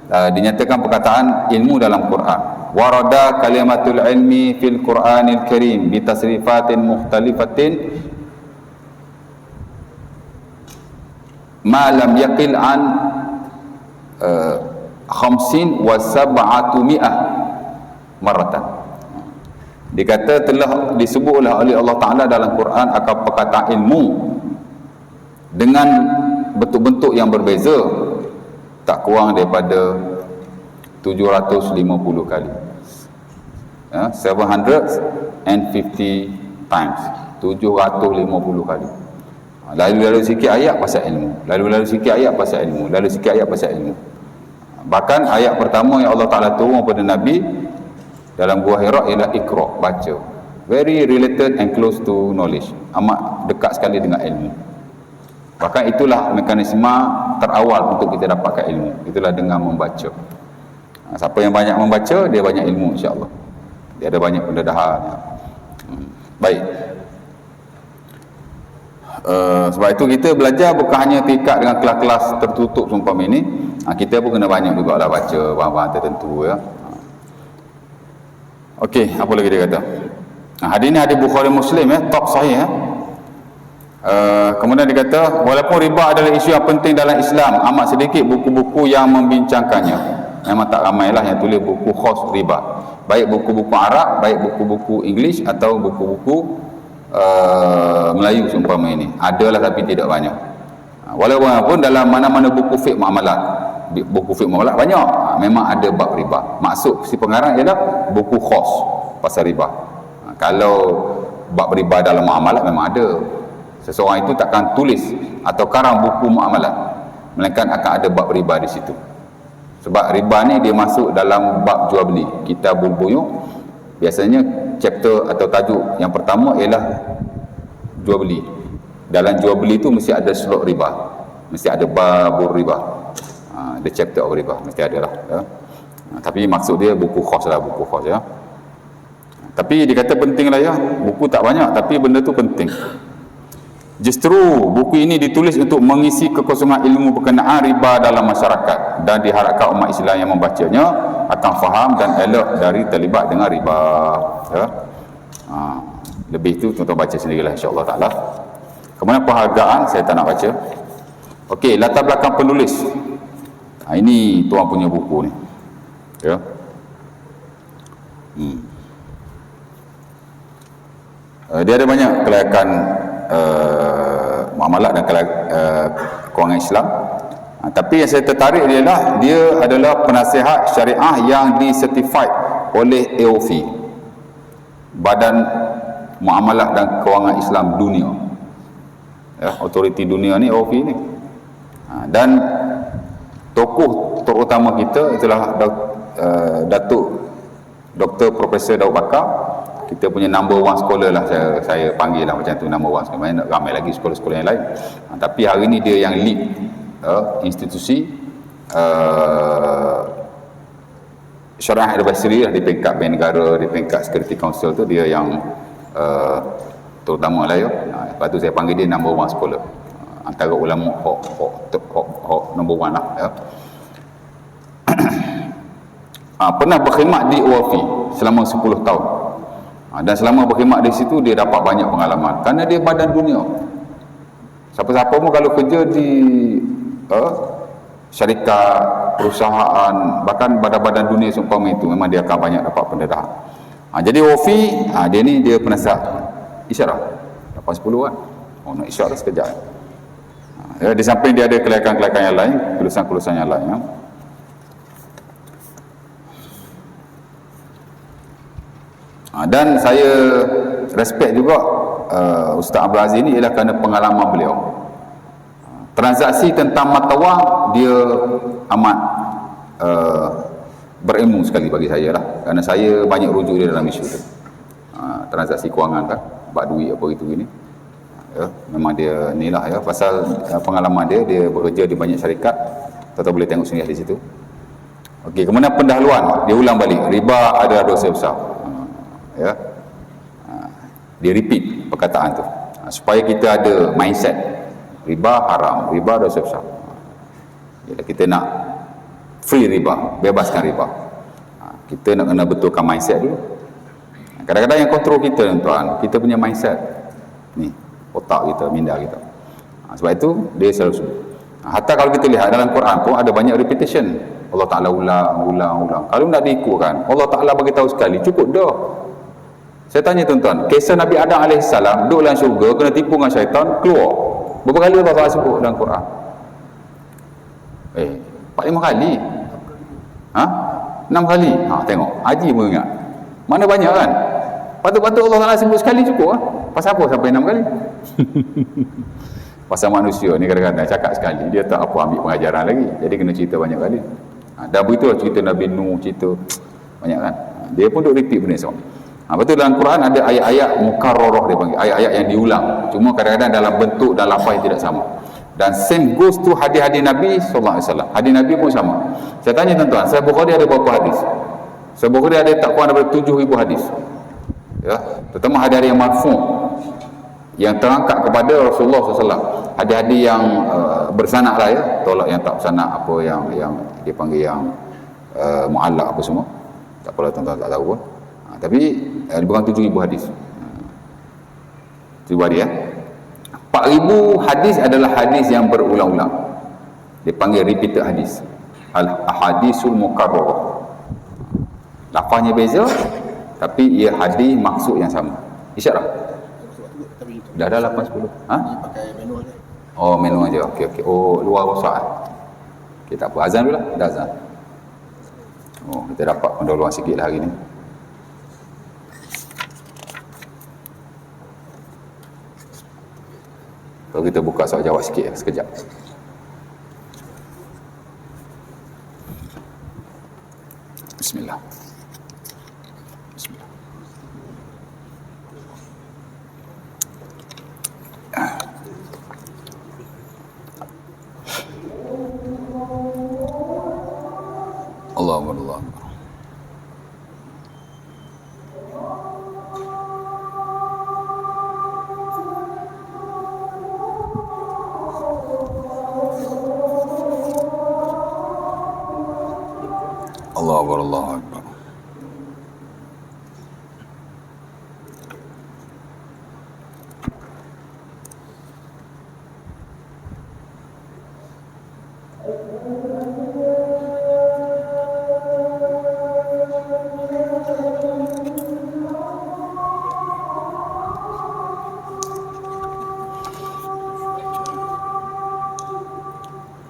dinyatakan perkataan ilmu dalam Quran. Warada kalimatul ilmi fil Quranil Karim bi tasrifatin mukhtalifatin ma lam yaqil an khamsin wa sab'atu mi'ah maratan. Dikata telah disebutlah oleh Allah Ta'ala dalam Quran akan perkataan ilmu dengan bentuk-bentuk yang berbeza, tak kurang daripada 750 kali, 750 times, 750 kali. Lalu sikit ayat pasal ilmu, lalu sikit ayat pasal ilmu, lalu sikit ayat pasal ilmu. Bahkan ayat pertama yang Allah Ta'ala turun kepada Nabi dalam Gua Hira ialah Iqra, baca. Very related and close to knowledge, amat dekat sekali dengan ilmu. Bahkan itulah mekanisme terawal untuk kita dapatkan ilmu, itulah dengan membaca. Siapa yang banyak membaca, dia banyak ilmu, insya-Allah. Dia ada banyak pendedahan. Baik. Sebab itu kita belajar bukan hanya tingkat dengan kelas-kelas tertutup seumpama ini, kita pun kena banyak juga lah baca bahan-bahan tertentu, ya. Okey, apa lagi dia kata? Hadis ni hadis Bukhari Muslim, ya, top sahih, ya. Kemudian dia kata, walaupun riba adalah isu yang penting dalam Islam, amat sedikit buku-buku yang membincangkannya. Memang tak ramai lah yang tulis buku khas riba, baik buku-buku Arab, baik buku-buku English atau buku-buku Melayu seumpama ini. Adalah tapi tidak banyak. Walaupun dalam mana-mana buku fiqh muamalat, buku fiqh muamalat banyak, memang ada bab riba. Maksud si pengarang ialah buku khas pasal riba. Kalau bab riba dalam muamalat memang ada. Seseorang itu takkan tulis atau karang buku muamalat, melainkan akan ada bab riba di situ. Sebab riba ni dia masuk dalam bab jual beli, kitabul buyu'. Biasanya chapter atau tajuk yang pertama ialah jual beli. Dalam jual beli tu mesti ada slot riba, mesti ada babur riba, the chapter of riba mesti ada lah, ya. Tapi maksud dia buku khas lah, buku khas, ya. Tapi dia kata penting lah, ya, buku tak banyak tapi benda tu penting. Justru buku ini ditulis untuk mengisi kekosongan ilmu berkenaan riba dalam masyarakat, dan diharapkan umat Islam yang membacanya akan faham dan elak dari terlibat dengan riba, ya. Lebih itu tuan-tuan baca sendirilah, insya-Allah taala. Kemudian penghargaan saya tak nak baca. Okey, latar belakang penulis. Ini tuan punya buku ni, ya. Dia ada banyak kelayakan muamalat dan kewangan Islam. Tapi yang saya tertarik ialah dia adalah penasihat syariah yang disertified oleh AOF, Badan Muamalat dan Kewangan Islam Dunia, ya, autoriti dunia ni AOF ni. Dan tokoh terutama kita itulah Datuk Dr. Profesor Daud Bakar. Kita punya number one scholar lah, saya panggil lah macam tu, number one scholar. Ramai lagi sekolah-sekolah yang lain, tapi hari ni dia yang lead institusi syariah advisory lah, di peringkat Bank Negara, di peringkat Security Council tu dia yang terutama lah, ya. Lepas tu saya panggil dia number one scholar, antara ulama hok number one lah, ya. Pernah berkhidmat di OFI selama 10 tahun. Dan selama berkhidmat di situ dia dapat banyak pengalaman, kerana dia badan dunia. Siapa-siapa pun kalau kerja di syarikat, perusahaan, bahkan badan-badan dunia seumpama itu, memang dia akan banyak dapat pendedahan. Jadi OFI, dia ni dia penasihat isyarah 8-10 kan. Nak isyarah sekejap, ya. Di samping dia ada kelayakan-kelayakan yang lain, kelulusan-kelulusan yang lain, ya. Dan saya respect juga Ustaz Abdul Aziz ni ialah kerana pengalaman beliau. Transaksi tentang mata wang dia amat berilmu sekali bagi saya lah, kerana saya banyak rujuk dia dalam isu tu. Transaksi kewangan kan, bak duit apa gitu gini, ya, memang dia ni lah, ya, pasal pengalaman dia bekerja di banyak syarikat. Tuan-tuan boleh tengok sendiri di situ. Okey, kemudian pendahuluan dia ulang balik, riba adalah dosa besar, ya. Dia repeat perkataan tu, supaya kita ada mindset riba haram, riba dosa besar. Kita nak free riba, bebaskan riba. Kita nak kena betulkan mindset dulu. Kadang-kadang yang kontrol kita tuan, kita punya mindset ni, otak kita, minda kita. Sebab itu dia selalu sebut. Hatta kalau kita lihat dalam Quran pun ada banyak repetition. Allah Ta'ala ulang. Kalau nak diikutkan, Allah Ta'ala bagi tahu sekali, cukup dah. Saya tanya tuan-tuan, kisah Nabi Adam AS duduk dalam syurga, kena tipu dengan syaitan, keluar. Berapa kali Allah Ta'ala sebut dalam Quran? 4-5 kali. 6 kali. Tengok, Haji pun ingat. Mana banyak kan? Patut-patut Allah Ta'ala sebut sekali cukup lah. Pasal apa sampai 6 kali? Pasal manusia ni kadang-kadang cakap sekali, dia tak apa ambil pengajaran lagi. Jadi kena cerita banyak kali. Dan begitulah cerita Nabi Nuh, cerita banyak kan. Dia pun duk repeat benda semua. Betul dalam Quran ada ayat-ayat mukarrarah dia panggil, ayat-ayat yang diulang. Cuma kadang-kadang dalam bentuk dan lafaz tidak sama. Dan same goes to hadis-hadis Nabi SAW. Hadis Nabi pun sama. Saya tanya tuan-tuan, Sahih Bukhari ada berapa hadis? Sahih Bukhari ada tak kurang daripada 7,000 hadis. Ya, terutama hadis-hadis yang marfu', yang terangkat kepada Rasulullah SAW. Hadis-hadis yang bersanad lah ya, tolak yang tak bersanad, apa yang dipanggil yang mu'allaq apa semua. Tak apalah tuan-tuan tak tahu pun. Tapi lebih kurang 7,000 hadis. 7,000 hadis ya. 4,000 hadis adalah hadis yang berulang-ulang. Dipanggil repeated hadis. Al-ahadisul mukarrarah. Lafaznya beza, tapi ia hadis maksud yang sama. Isyarah. Dah ada 8-10. Pakai manual je. Oh, manual je. Okey. Oh, luar rosak. Okey, tak apa. Azan dulu lah. Dah azan. Oh, kita dapat pendahuluan sikit lah hari ni. Kalau kita buka soal jawab sikit sekejap. Bismillah. Allahu Akbar. Allahu Akbar.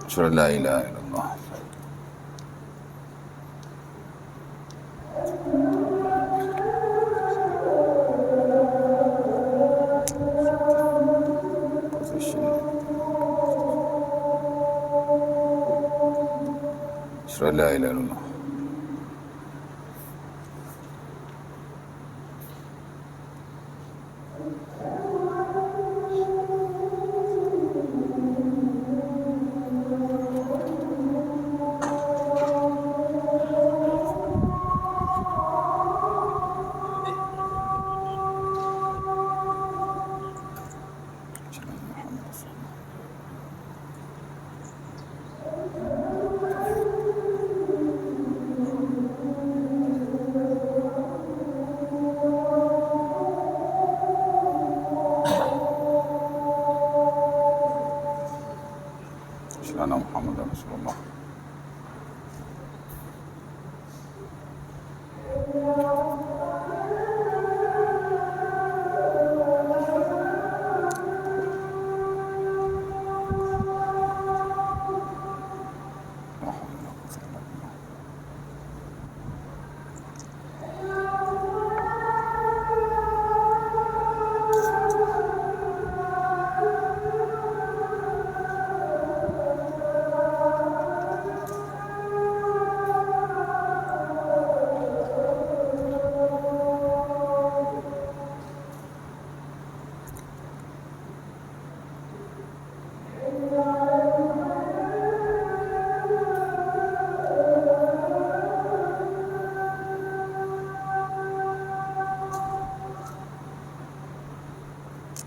Asyhadu an la ilaha illallah. Asyhadu an la ilaha illallah. Sayyidina Muhammad Rasulullah.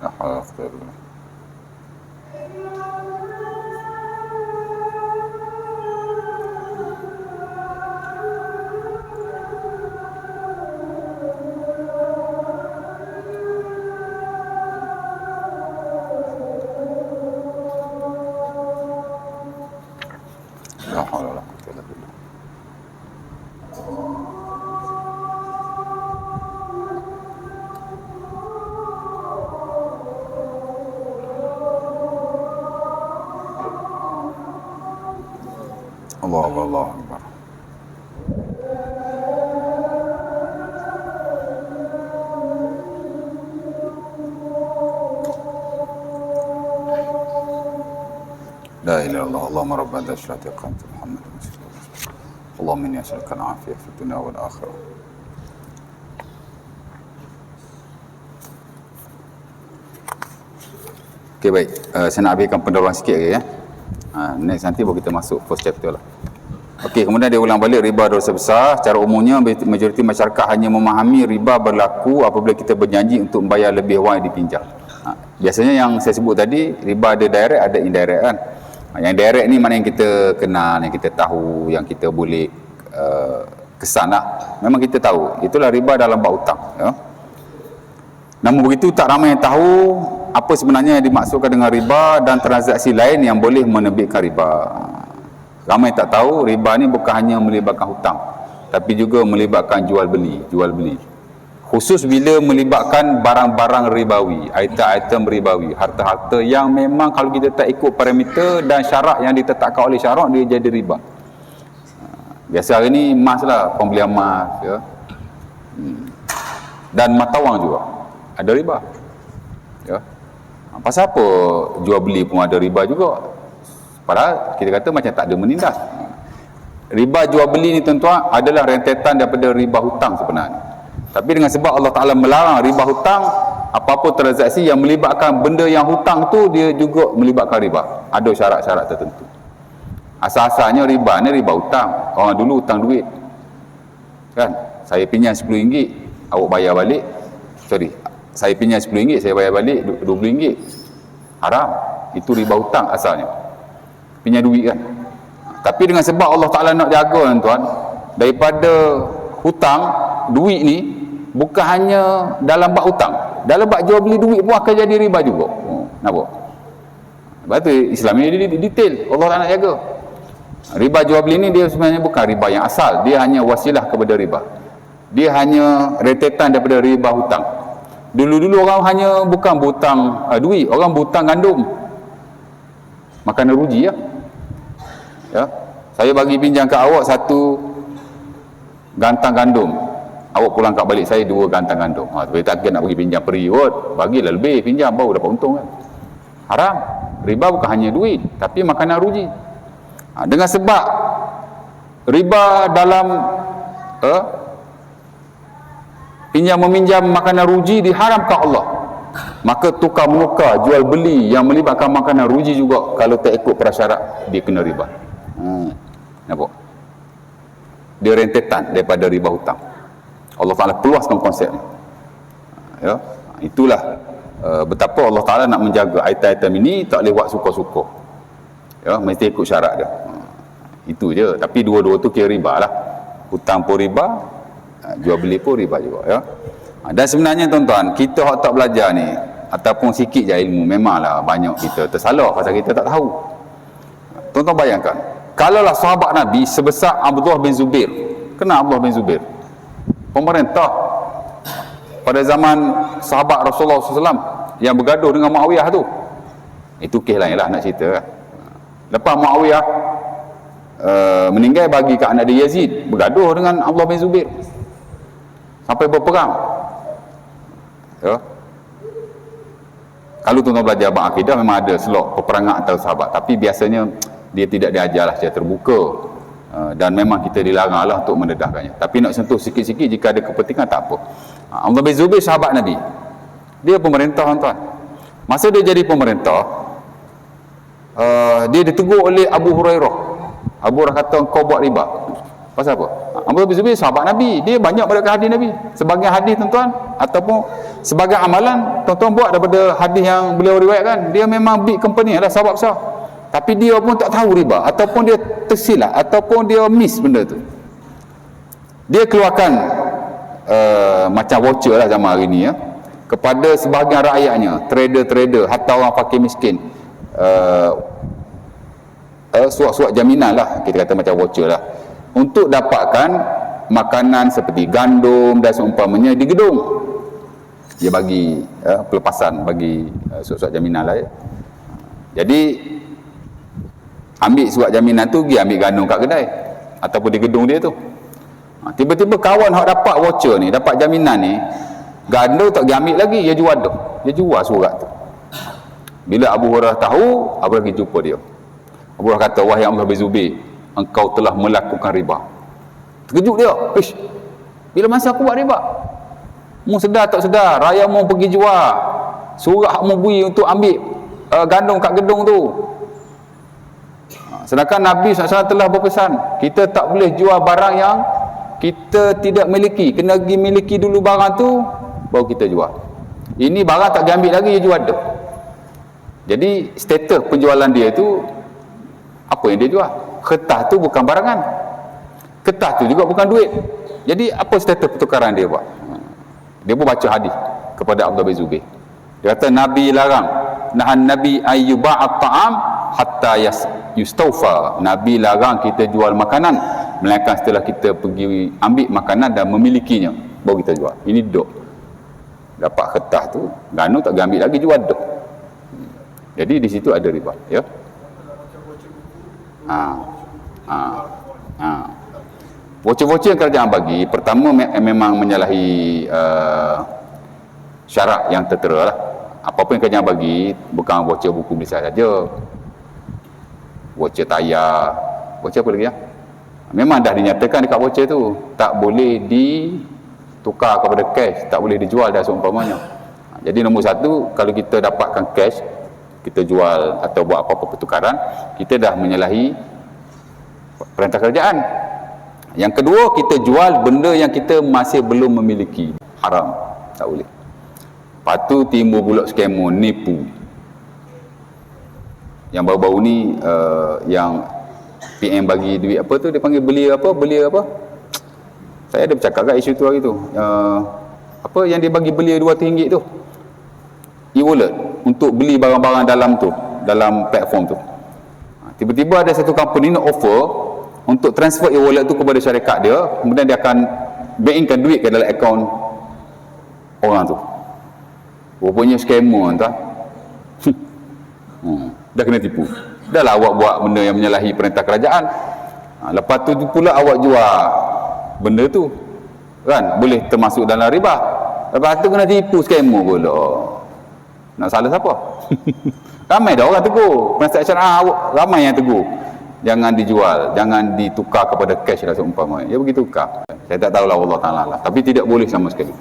Astagfirullah. haula wala quwwata illa billah. Allahu Akbar. La ilaha illallah, Allahumma rabbana la syarika laka anta Muhammadan rasulullah. Allahumma inni as'aluka al-afiyah fid dunya wal akhirah. Okey, baik. Saya nak ambilkan pendahuluan sikit lagi ya. Next nanti baru kita masuk first chapter lah. Okey, kemudian dia ulang balik riba dosa besar. Secara umumnya majoriti masyarakat hanya memahami riba berlaku apabila kita berjanji untuk membayar lebih wang yang dipinjam. Biasanya yang saya sebut tadi, riba ada direct, ada indirect kan. Yang direct ni mana yang kita kenal, yang kita tahu, yang kita boleh kesan lah. Memang kita tahu. Itulah riba dalam bab hutang. Ya. Namun begitu tak ramai yang tahu apa sebenarnya yang dimaksudkan dengan riba dan transaksi lain yang boleh menerbitkan riba. Ramai tak tahu riba ni bukan hanya melibatkan hutang, tapi juga melibatkan jual beli. Khusus bila melibatkan barang-barang ribawi, item-item ribawi, harta-harta yang memang kalau kita tak ikut parameter dan syarat yang ditetapkan oleh syarak, dia jadi riba. Biasa hari ni emas lah, pembelian emas ya. Dan mata wang juga ada riba ya. Pasal apa jual beli pun ada riba juga, padahal kita kata macam tak ada menindas. Riba jual beli ni tuan-tuan adalah rentetan daripada riba hutang sebenarnya. Tapi dengan sebab Allah Ta'ala melarang riba hutang, apa-apa transaksi yang melibatkan benda yang hutang tu dia juga melibatkan riba. Ada syarat-syarat tertentu. Asal-asalnya riba ni riba hutang. Orang dulu hutang duit kan, saya pinjam RM10, awak bayar balik, saya pinjam RM10, saya bayar balik RM20. Haram. Itu riba hutang asalnya, pinjam duit kan. Tapi dengan sebab Allah Ta'ala nak jaga tuan, daripada hutang, duit ni bukan hanya dalam bab hutang, dalam bab jual beli duit pun akan jadi riba juga. Nampak? Sebab tu Islam ni dia detail, Allah tak nak jaga. Riba jual beli ni dia sebenarnya bukan riba yang asal, dia hanya wasilah kepada riba. Dia hanya rentetan daripada riba hutang. Dulu-dulu orang hanya bukan berhutang duit, orang berhutang gandum, makanan ruji ya. Ya, saya bagi pinjam ke awak satu gantang gandum, awak pulang kat balik saya 2 gantang gandum. Tapi tak nak bagi pinjam period, bagilah lebih pinjam baru dapat untung kan. Haram. Riba bukan hanya duit, tapi makanan ruji. Dengan sebab riba dalam pinjam meminjam makanan ruji diharamkan Allah, maka tukar menukar jual beli yang melibatkan makanan ruji juga kalau tak ikut prasyarat dia kena riba. Nampak? Dia rentetan daripada riba hutang. Allah Ta'ala peluaskan konsep ni ya. Itulah betapa Allah Ta'ala nak menjaga item-item ini tak boleh buat suka-suka ya, mesti ikut syarat dia. Itu je. Tapi dua-dua tu kira riba lah. Hutang pun riba, jual beli pun riba juga ya. Dan sebenarnya tuan-tuan, kita yang tak belajar ni ataupun sikit je ilmu, memanglah banyak kita tersalah pasal kita tak tahu. Tuan-tuan bayangkan, kalaulah sahabat Nabi sebesar Abdullah bin Zubair. Kenapa Abdullah bin Zubair? Pemerintah pada zaman sahabat Rasulullah SAW yang bergaduh dengan Muawiyah tu. Itu kes lain lah nak cerita. Lepas Muawiyah meninggal, bagi ke anak dia Yazid, bergaduh dengan Abdullah bin Zubair sampai berperang ya. Kalau tuan-tuan belajar bab akidah, memang ada selok peperangan antara sahabat, tapi biasanya dia tidak diajarlah secara terbuka, dan memang kita dilaranglah untuk mendedahkannya. Tapi nak sentuh sikit-sikit jika ada kepentingan, tak apa. Abdullah bin Zubair sahabat Nabi, dia pemerintah tuan-tuan. Masa dia jadi pemerintah, dia ditegur oleh Abu Hurairah. Abu Hurairah kata kau buat riba. Pasal apa? Abdullah bin Zubair sahabat Nabi, dia banyak berdasarkan hadis Nabi. Sebagian hadis tuan-tuan ataupun sebagian amalan tuan-tuan buat daripada hadis yang beliau riwayatkan. Dia memang big company, adalah sahabat besar. Tapi dia pun tak tahu riba, ataupun dia tersilap, ataupun dia miss benda tu. Dia keluarkan macam voucher lah zaman hari ni ya, kepada sebahagian rakyatnya, trader-trader, hatta orang fakir miskin, suap-suap jaminan lah, kita kata macam voucher lah, untuk dapatkan makanan seperti gandum dan seumpamanya di gedung. Dia bagi pelepasan, bagi suap-suap jaminan lah ya. Jadi ambil suap jaminan tu, pergi ambil gandum kat kedai ataupun di gedung dia tu. Tiba-tiba kawan hak dapat voucher ni, dapat jaminan ni, gandum tak pergi ambil lagi, dia jual dah. Dia jual surat tu. Bila Abu Hurairah tahu, Abu Hurairah pergi jumpa dia. Abu Hurairah kata, wahai Abdullah bin Zubair, engkau telah melakukan riba. Terkejut dia. Ish, bila masa aku buat riba? Mu sedar tak sedar, raya mu pergi jual surat hak mu beri untuk ambil gandum kat gedung tu. Sedangkan Nabi SAW telah berpesan, kita tak boleh jual barang yang kita tidak miliki, kena pergi miliki dulu barang tu baru kita jual. Ini barang tak diambil lagi, dia jual dah. Jadi status penjualan dia tu, apa yang dia jual? Kertas tu bukan barangan, kertas tu juga bukan duit. Jadi apa status pertukaran dia buat? Dia pun baca hadis kepada Abdullah bin Zubair. Dia kata Nabi larang, nahan Nabi ayyuba'at ta'am hatta yustawfa. Nabi larang kita jual makanan melainkan setelah kita pergi ambil makanan dan memilikinya baru kita jual. Ini dok. Dapat kertas tu, gandum tak ambil lagi, jual dok. Jadi di situ ada riba, ya. Voucher-voucher yang kerajaan bagi, pertama memang menyalahi syarat yang tertera lah. Apa-apa yang kerajaan bagi, bukan voucher buku Malaysia saja, voucher tayar, voucher apa lagi ya? Memang dah dinyatakan dekat voucher tu tak boleh ditukar kepada cash, tak boleh dijual dan seumpamanya. Jadi nombor satu, kalau kita dapatkan cash, kita jual atau buat apa-apa pertukaran, kita dah menyalahi perintah kerajaan. Yang kedua, kita jual benda yang kita masih belum memiliki, haram, tak boleh. Lepas tu timbul pula skema nipu. Yang baru-baru ni yang PM bagi duit apa tu, dia panggil belia apa, saya ada bercakap kat isu tu hari tu, apa yang dia bagi belia RM200 tu, e-wallet, untuk beli barang-barang dalam tu, dalam platform tu. Tiba-tiba ada satu company nak offer untuk transfer e-wallet tu kepada syarikat dia, kemudian dia akan bank-inkan duit ke dalam akaun orang tu. Rupanya scammer entah. Dah kena tipu. Dah lah awak buat benda yang menyalahi perintah kerajaan. Lepas tu pula awak jual benda tu, kan, boleh termasuk dalam riba. Lepas tu kena tipu scammer pula. Nak salah siapa? Ramai dah orang tegur. Penasihat syariah ramai yang tegur. Jangan dijual, jangan ditukar kepada cash lah seumpamanya. Dia begitu tukar. Saya tak tahulah, Allah Ta'ala lah. Tapi tidak boleh sama sekali.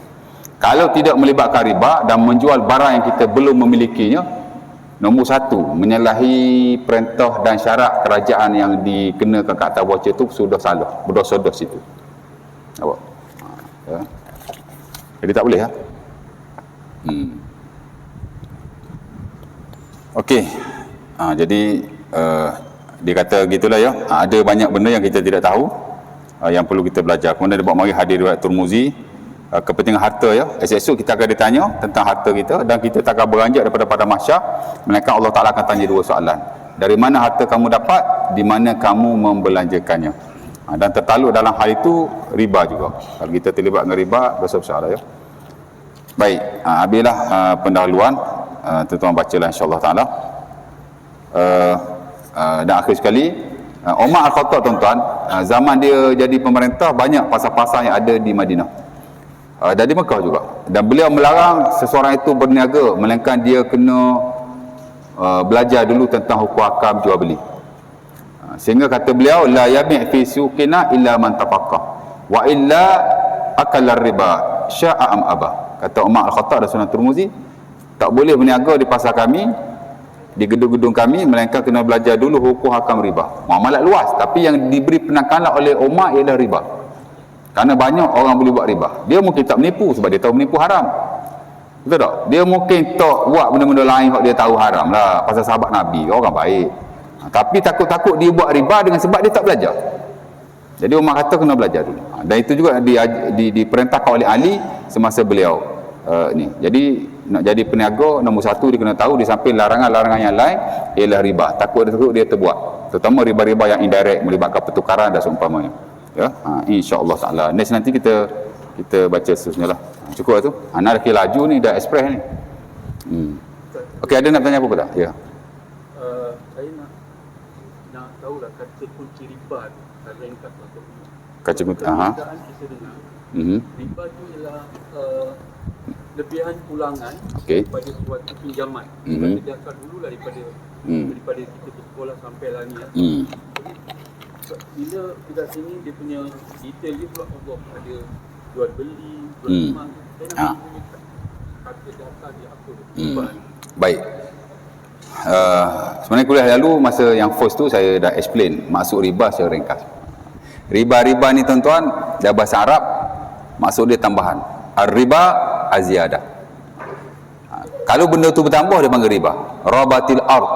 Kalau tidak melibatkan riba dan menjual barang yang kita belum memilikinya, nombor satu, menyalahi perintah dan syarat kerajaan yang dikenakan ke atas voucher tu sudah salah, berdos-dos itu. Nampak? Ya. Jadi tak boleh, ha? Okey. Jadi dia kata gitulah ya. Ada banyak benda yang kita tidak tahu, yang perlu kita belajar. Kemudian dia buat mari hadis riwayat Tirmizi, kepentingan harta ya. Esok kita akan ditanya tentang harta kita dan kita tak akan beranjak daripada pada mahsyar, melainkan Allah Taala akan tanya dua soalan. Dari mana harta kamu dapat, di mana kamu membelanjakannya. Dan tertaluk dalam hal itu riba juga. Kalau kita terlibat dengan riba, dosa besar ya. Baik, habislah pendahuluan. Tuan-tuan bacalah insya-Allah Taala. Dan akhir sekali, Umar Al-Khattab tuan-tuan, zaman dia jadi pemerintah, banyak pasar-pasar yang ada di Madinah dan di Mekah juga, dan beliau melarang seseorang itu berniaga melainkan dia kena belajar dulu tentang hukum akam jual beli. Sehingga kata beliau, la yabi' fi suqina illa man tafaqah wa illa akala riba sya'a am aba. Kata Umar Al-Khattab dan Sunan Tirmizi, tak boleh berniaga di pasar kami, di gedung-gedung kami, melainkan kena belajar dulu hukum hakam riba. Muamalat luas, tapi yang diberi penekanan oleh Umar ialah riba. Kerana banyak orang boleh buat riba. Dia mungkin tak menipu sebab dia tahu menipu haram, betul tak? Dia mungkin tak buat benda-benda lain kalau dia tahu haram lah, pasal sahabat Nabi, orang baik. Tapi takut-takut dia buat riba dengan sebab dia tak belajar. Jadi Umar kata kena belajar dulu. Dan itu juga diperintahkan oleh Ali semasa beliau ni. Jadi nak jadi peniaga, nombor satu dia kena tahu di samping larangan-larangan yang lain ialah riba. Takut dia terbuat. terutama riba-riba yang indirect melibatkan pertukaran dan seumpamanya. Ya, insya-Allah taala. Next nanti kita baca seterusnya lah. Cukup lah tu. Anak lagi laju ni dah express ni. Okey, ada nak tanya apa tak? Ya. Saya nak tahulah kata kunci riba tu, ringkas lah. Kaca kunci. Kita dengar. Riba tu ialah lebihan pulangan daripada suatu pinjaman. Kita asal dulu lah daripada kita bersekolah sampai lah ni. Bila kita sini dia punya detail dia pula Allah ada jual beli, jual rumah. Saya nak kata dasar dia apa riba. Baik. Sebenarnya kuliah lalu masa yang first tu saya dah explain maksud riba secara ringkas. Riba ni tuan-tuan dalam bahasa Arab maksud dia tambahan. Ar-riba az-ziyadah. Kalau benda tu bertambah dia panggil riba. Rabatil ard,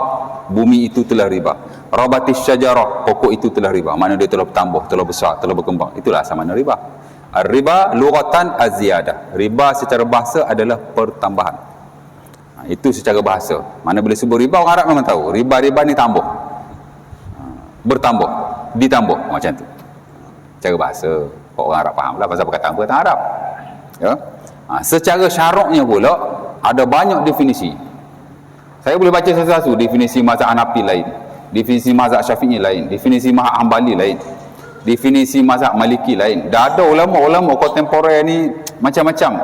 bumi itu telah riba. Rabatis syajarah, pokok itu telah riba. Makna dia telah bertambah, telah besar, telah berkembang. Itulah asal makna riba. Ar-riba lughatan az-ziyadah. Riba secara bahasa adalah pertambahan. Itu secara bahasa. Mana bila sebut riba, orang Arab memang tahu. Riba ni tambah. Bertambah, ditambah macam tu. Secara bahasa, orang Arab faham lah pasal perkataan Arab. Ya. Secara syaraknya pula ada banyak definisi. Saya boleh baca satu-satu. Definisi mazhab Hanafi lain, definisi mazhab Syafi'i lain, definisi mazhab Hambali lain, definisi mazhab Maliki lain. Dah ada ulama-ulama kontemporer ni macam-macam.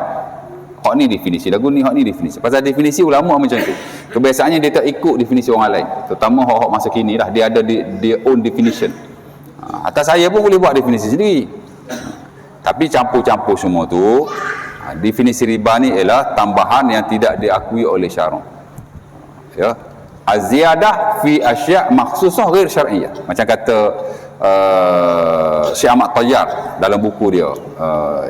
Hak ni definisi lagu ni, hak ni definisi. Pasal definisi ulama macam tu. Kebiasaannya dia tak ikut definisi orang lain. Terutama hak-hak masa kini lah, dia ada their own definition. Atas saya pun boleh buat definisi sendiri. Tapi campur-campur semua tu, definisi riba ni ialah tambahan yang tidak diakui oleh syarak. Ya. Az-ziyadah fi asya' makhsusah ghair syar'iyyah. Macam kata Syekh Ahmad Tayyar dalam buku dia,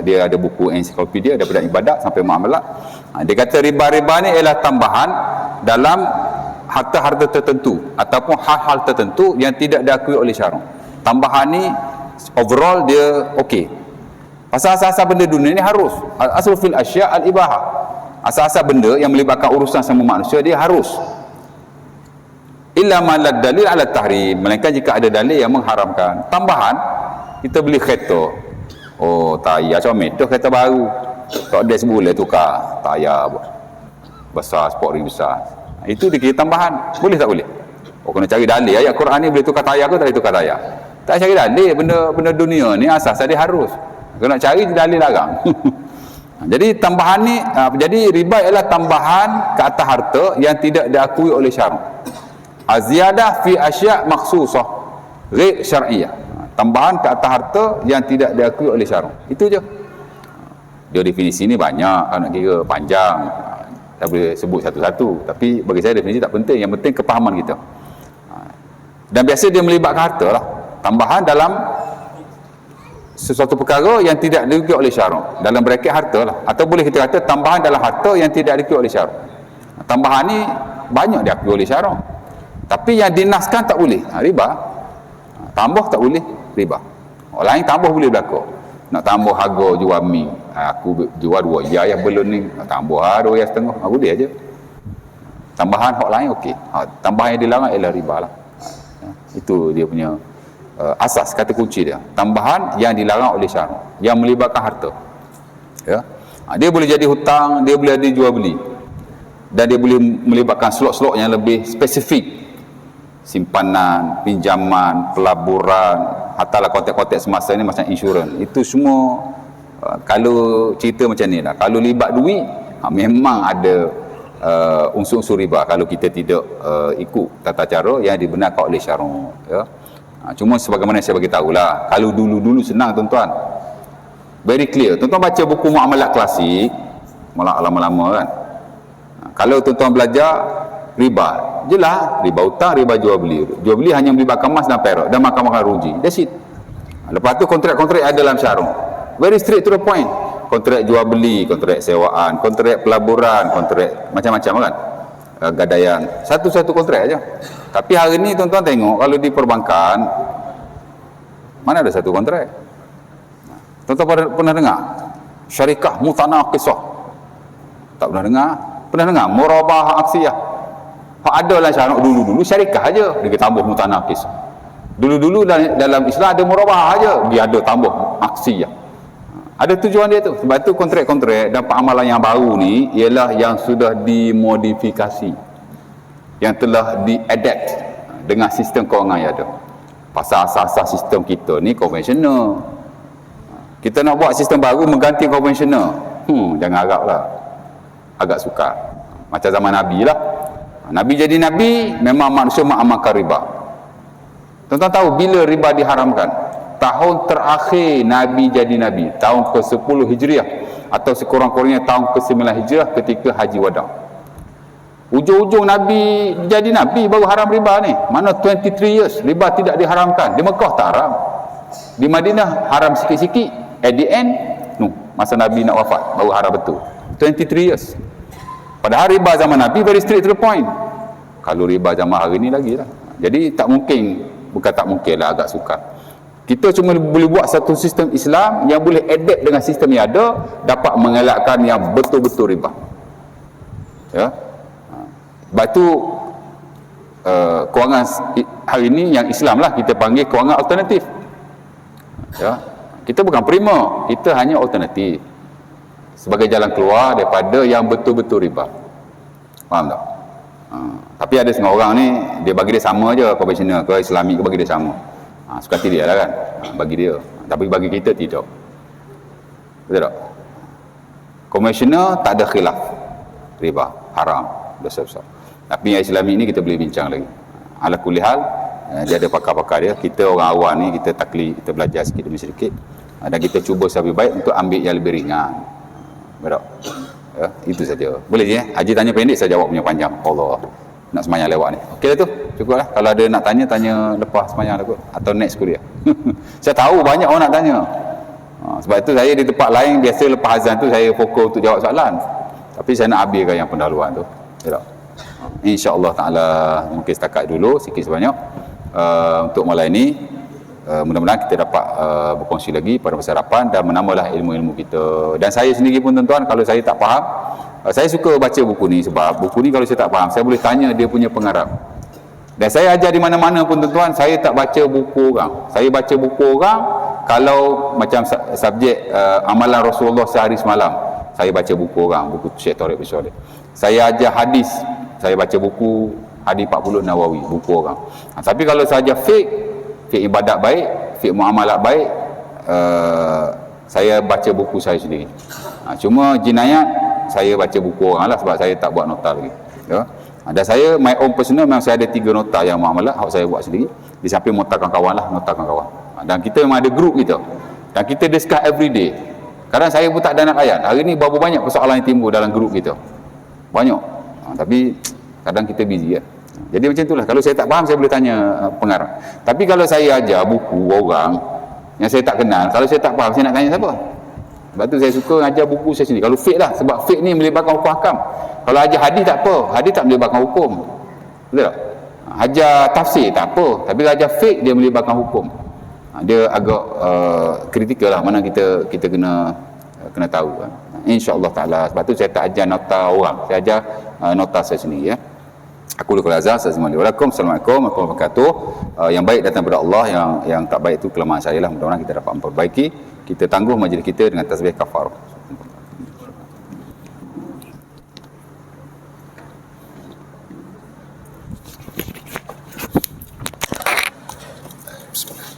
dia ada buku ensiklopedia daripada ibadat sampai muamalat. Dia kata riba-riba ni ialah tambahan dalam harta-harta tertentu ataupun hal-hal tertentu yang tidak diakui oleh syarak. Tambahan ni overall dia okey. Pasal asas-asas benda dunia ni harus. Asal fil asya' al-ibahah. Asas-asas benda yang melibatkan urusan sama manusia dia harus. Illa ma la dalil ala tahrim, melainkan jika ada dalil yang mengharamkan. Tambahan, kita beli kereta. Oh, tayar macam meter kereta baru. Tak ada sebulan tukar tayar besar, sport ring besar. Itu dikira tambahan. Boleh tak boleh? Oh, kena cari dalil. Ayat Quran ni boleh tukar tayar ke tak boleh tukar tayar? Tak cari dalil. Benda dunia ni asas dia harus. Kena cari dalil larang. Jadi tambahan ni, jadi riba ialah tambahan ke atas harta yang tidak diakui oleh syarak. Az-ziyadah fi asya' makhsusah ghair syar'iyyah. Tambahan ke atas harta yang tidak diakui oleh syarak. Itu je. Dia definisi ni banyak, nak kira panjang. Tak boleh sebut satu-satu. Tapi bagi saya definisi tak penting. Yang penting kepahaman kita. Dan biasa dia melibatkan harta lah. Tambahan dalam sesuatu perkara yang tidak diakui oleh syarak. Dalam braket harta lah. Atau boleh kita kata tambahan dalam harta yang tidak diakui oleh syarak. Tambahan ni banyak diakui oleh syarak. Tapi yang dinaskan tak boleh. Riba. Tambah tak boleh. Riba. Orang lain tambah boleh berlaku. Nak tambah harga jual mi. Aku jual 2 ya yang belum ni. Tambah 2 ya setengah. Boleh aja. Tambahan hak lain okey. Tambahan yang dilarang ialah riba lah. Itu dia punya asas, kata kunci dia. Tambahan yang dilarang oleh syarak. Yang melibatkan harta. Ya. Dia boleh jadi hutang. Dia boleh ada jual beli. Dan dia boleh melibatkan slot-slot yang lebih spesifik. Simpanan, pinjaman, pelaburan, hatalah konteks-konteks semasa ni macam insurans. Itu semua kalau cerita macam ni lah. Kalau libat duit, memang ada unsur-unsur riba kalau kita tidak ikut tata cara yang dibenarkan oleh syarak. Ya. Cuma sebagaimana saya bagi tahulah, kalau dulu-dulu senang tuan-tuan. Very clear. Tuan-tuan baca buku muamalat klasik, malah lama-lama kan. Kalau tuan-tuan belajar riba, jelas riba hutang, riba jual beli. Jual beli hanya melibatkan emas dan perak dan makan-makan ruji. That's it. Lepas tu kontrak-kontrak ada dalam syarak. Very straight to the point. Kontrak jual beli, kontrak sewaan, kontrak pelaburan, kontrak macam-macam kan. Gadaian. Satu-satu kontrak aja. Tapi hari ni tuan-tuan tengok kalau di perbankan mana ada satu kontrak. Tuan-tuan pernah dengar syarikah mutanaqisah? Tak pernah dengar. Pernah dengar murabahah aksiyah? Hak ada lah syarak dulu-dulu syarikah aja dia tambah mutanaqis. Dulu-dulu dalam Islam ada murabah aja, dia ada tambah aksi ya. Ada tujuan dia tu. Sebab tu kontrak-kontrak dan amalan yang baru ni ialah yang sudah dimodifikasi, yang telah diadapt dengan sistem kewangan yang ada. Pasal asas-asas sistem kita ni konvensional. Kita nak buat sistem baru mengganti konvensional. Jangan haraplah. Agak sukar. Macam zaman Nabi lah. Nabi jadi Nabi, memang manusia mengamalkan riba. Tuan-tuan tahu bila riba diharamkan? Tahun terakhir Nabi jadi Nabi, tahun ke-10 Hijriah atau sekurang-kurangnya tahun ke-9 Hijriah ketika Haji Wada. Ujung-ujung Nabi jadi Nabi baru haram riba ni. Mana 23 years riba tidak diharamkan. Di Mekah tak haram, di Madinah haram sikit-sikit, at the end masa Nabi nak wafat baru haram betul. 23 years. Padahal riba zaman Nabi very straight to the point. Kalau riba zaman hari ni lagi lah. Jadi tak mungkin, bukan tak mungkin lah, agak sukar. Kita cuma boleh buat satu sistem Islam yang boleh adapt dengan sistem yang ada, dapat mengelakkan yang betul-betul riba. Ya. Sebab tu kewangan hari ini yang Islam lah kita panggil kewangan alternatif. Ya. Kita bukan prima, kita hanya alternatif sebagai jalan keluar daripada yang betul-betul riba. Faham tak? Tapi ada setengah orang ni dia bagi dia sama je, konvensional ke Islamik ke bagi dia sama. Suka hati dia lah kan, bagi dia. Tapi bagi kita tidak. Betul tak? Konvensional tak ada khilaf, riba haram, dosa besar. Tapi yang Islamik ni kita boleh bincang lagi. Ala kulli hal, dia ada pakar-pakar dia. Kita orang awam ni kita taklid, kita belajar sikit demi sedikit, dan kita cuba lebih baik untuk ambil yang lebih ringan. Betul? Ya, itu saja. Boleh je Haji tanya pendek, saya jawab punya panjang. Allah, nak semayang lewat ni. Okey lah tu, cukup lah. Kalau ada nak tanya, tanya lepas semayang lah kot, atau next kuliah. Saya tahu banyak orang nak tanya. Sebab itu saya di tempat lain biasa lepas azan tu saya fokus untuk jawab soalan. Tapi saya nak habiskan yang pendahuluan tu. Ya, InsyaAllah ta'ala mungkin setakat dulu sikit sebanyak untuk malam ini. Mudah-mudahan kita dapat berkongsi lagi pada masa hadapan dan menambahlah ilmu-ilmu kita. Dan saya sendiri pun tuan-tuan, kalau saya tak faham, saya suka baca buku ni, sebab buku ni kalau saya tak faham, saya boleh tanya dia punya pengarang. Dan saya ajar di mana-mana pun tuan-tuan, saya tak baca buku orang. Saya baca buku orang kalau macam subjek amalan Rasulullah sehari semalam, saya baca buku orang, buku Syekh Tariq bin Syarif. Saya ajar hadis, saya baca buku hadis 40 Nawawi, buku orang. Tapi kalau saja fiqh ibadat baik, fiqh muamalat baik, saya baca buku saya sendiri. Cuma jinayat saya baca buku orang lah, sebab saya tak buat nota lagi. Ya. Dan saya my own personal memang saya ada 3 nota yang muamalat yang saya buat sendiri, di samping notakan kawan lah, notakan kawan. Dan kita memang ada group kita, dan kita discuss every day. Kadang saya pun tak ada nak layan. Hari ni berapa banyak persoalan yang timbul dalam group kita, banyak. Tapi kadang kita busy ya. Jadi macam itulah, kalau saya tak faham saya boleh tanya pengarang. Tapi kalau saya ajar buku orang yang saya tak kenal, kalau saya tak faham saya nak tanya siapa? Sebab tu saya suka ajar buku saya sendiri. Kalau fiqh lah, sebab fiqh ni melibatkan hukum hakam. Kalau ajar hadis tak apa, hadis tak melibatkan hukum. Betul tak? Ajar tafsir tak apa, tapi kalau ajar fiqh dia melibatkan hukum. Dia agak kritikal lah, mana kita kena tahu. InsyaAllah ta'ala. Sebab tu saya tak ajar nota orang, saya ajar nota saya sendiri ya. Aku lukul azhar, Assalamualaikum warahmatullahi wabarakatuh. Yang baik datang daripada Allah, yang tak baik itu kelemahan saya lah. Mudah-mudahan kita dapat memperbaiki. Kita tangguh majlis kita dengan tasbih kafarah. Bismillah.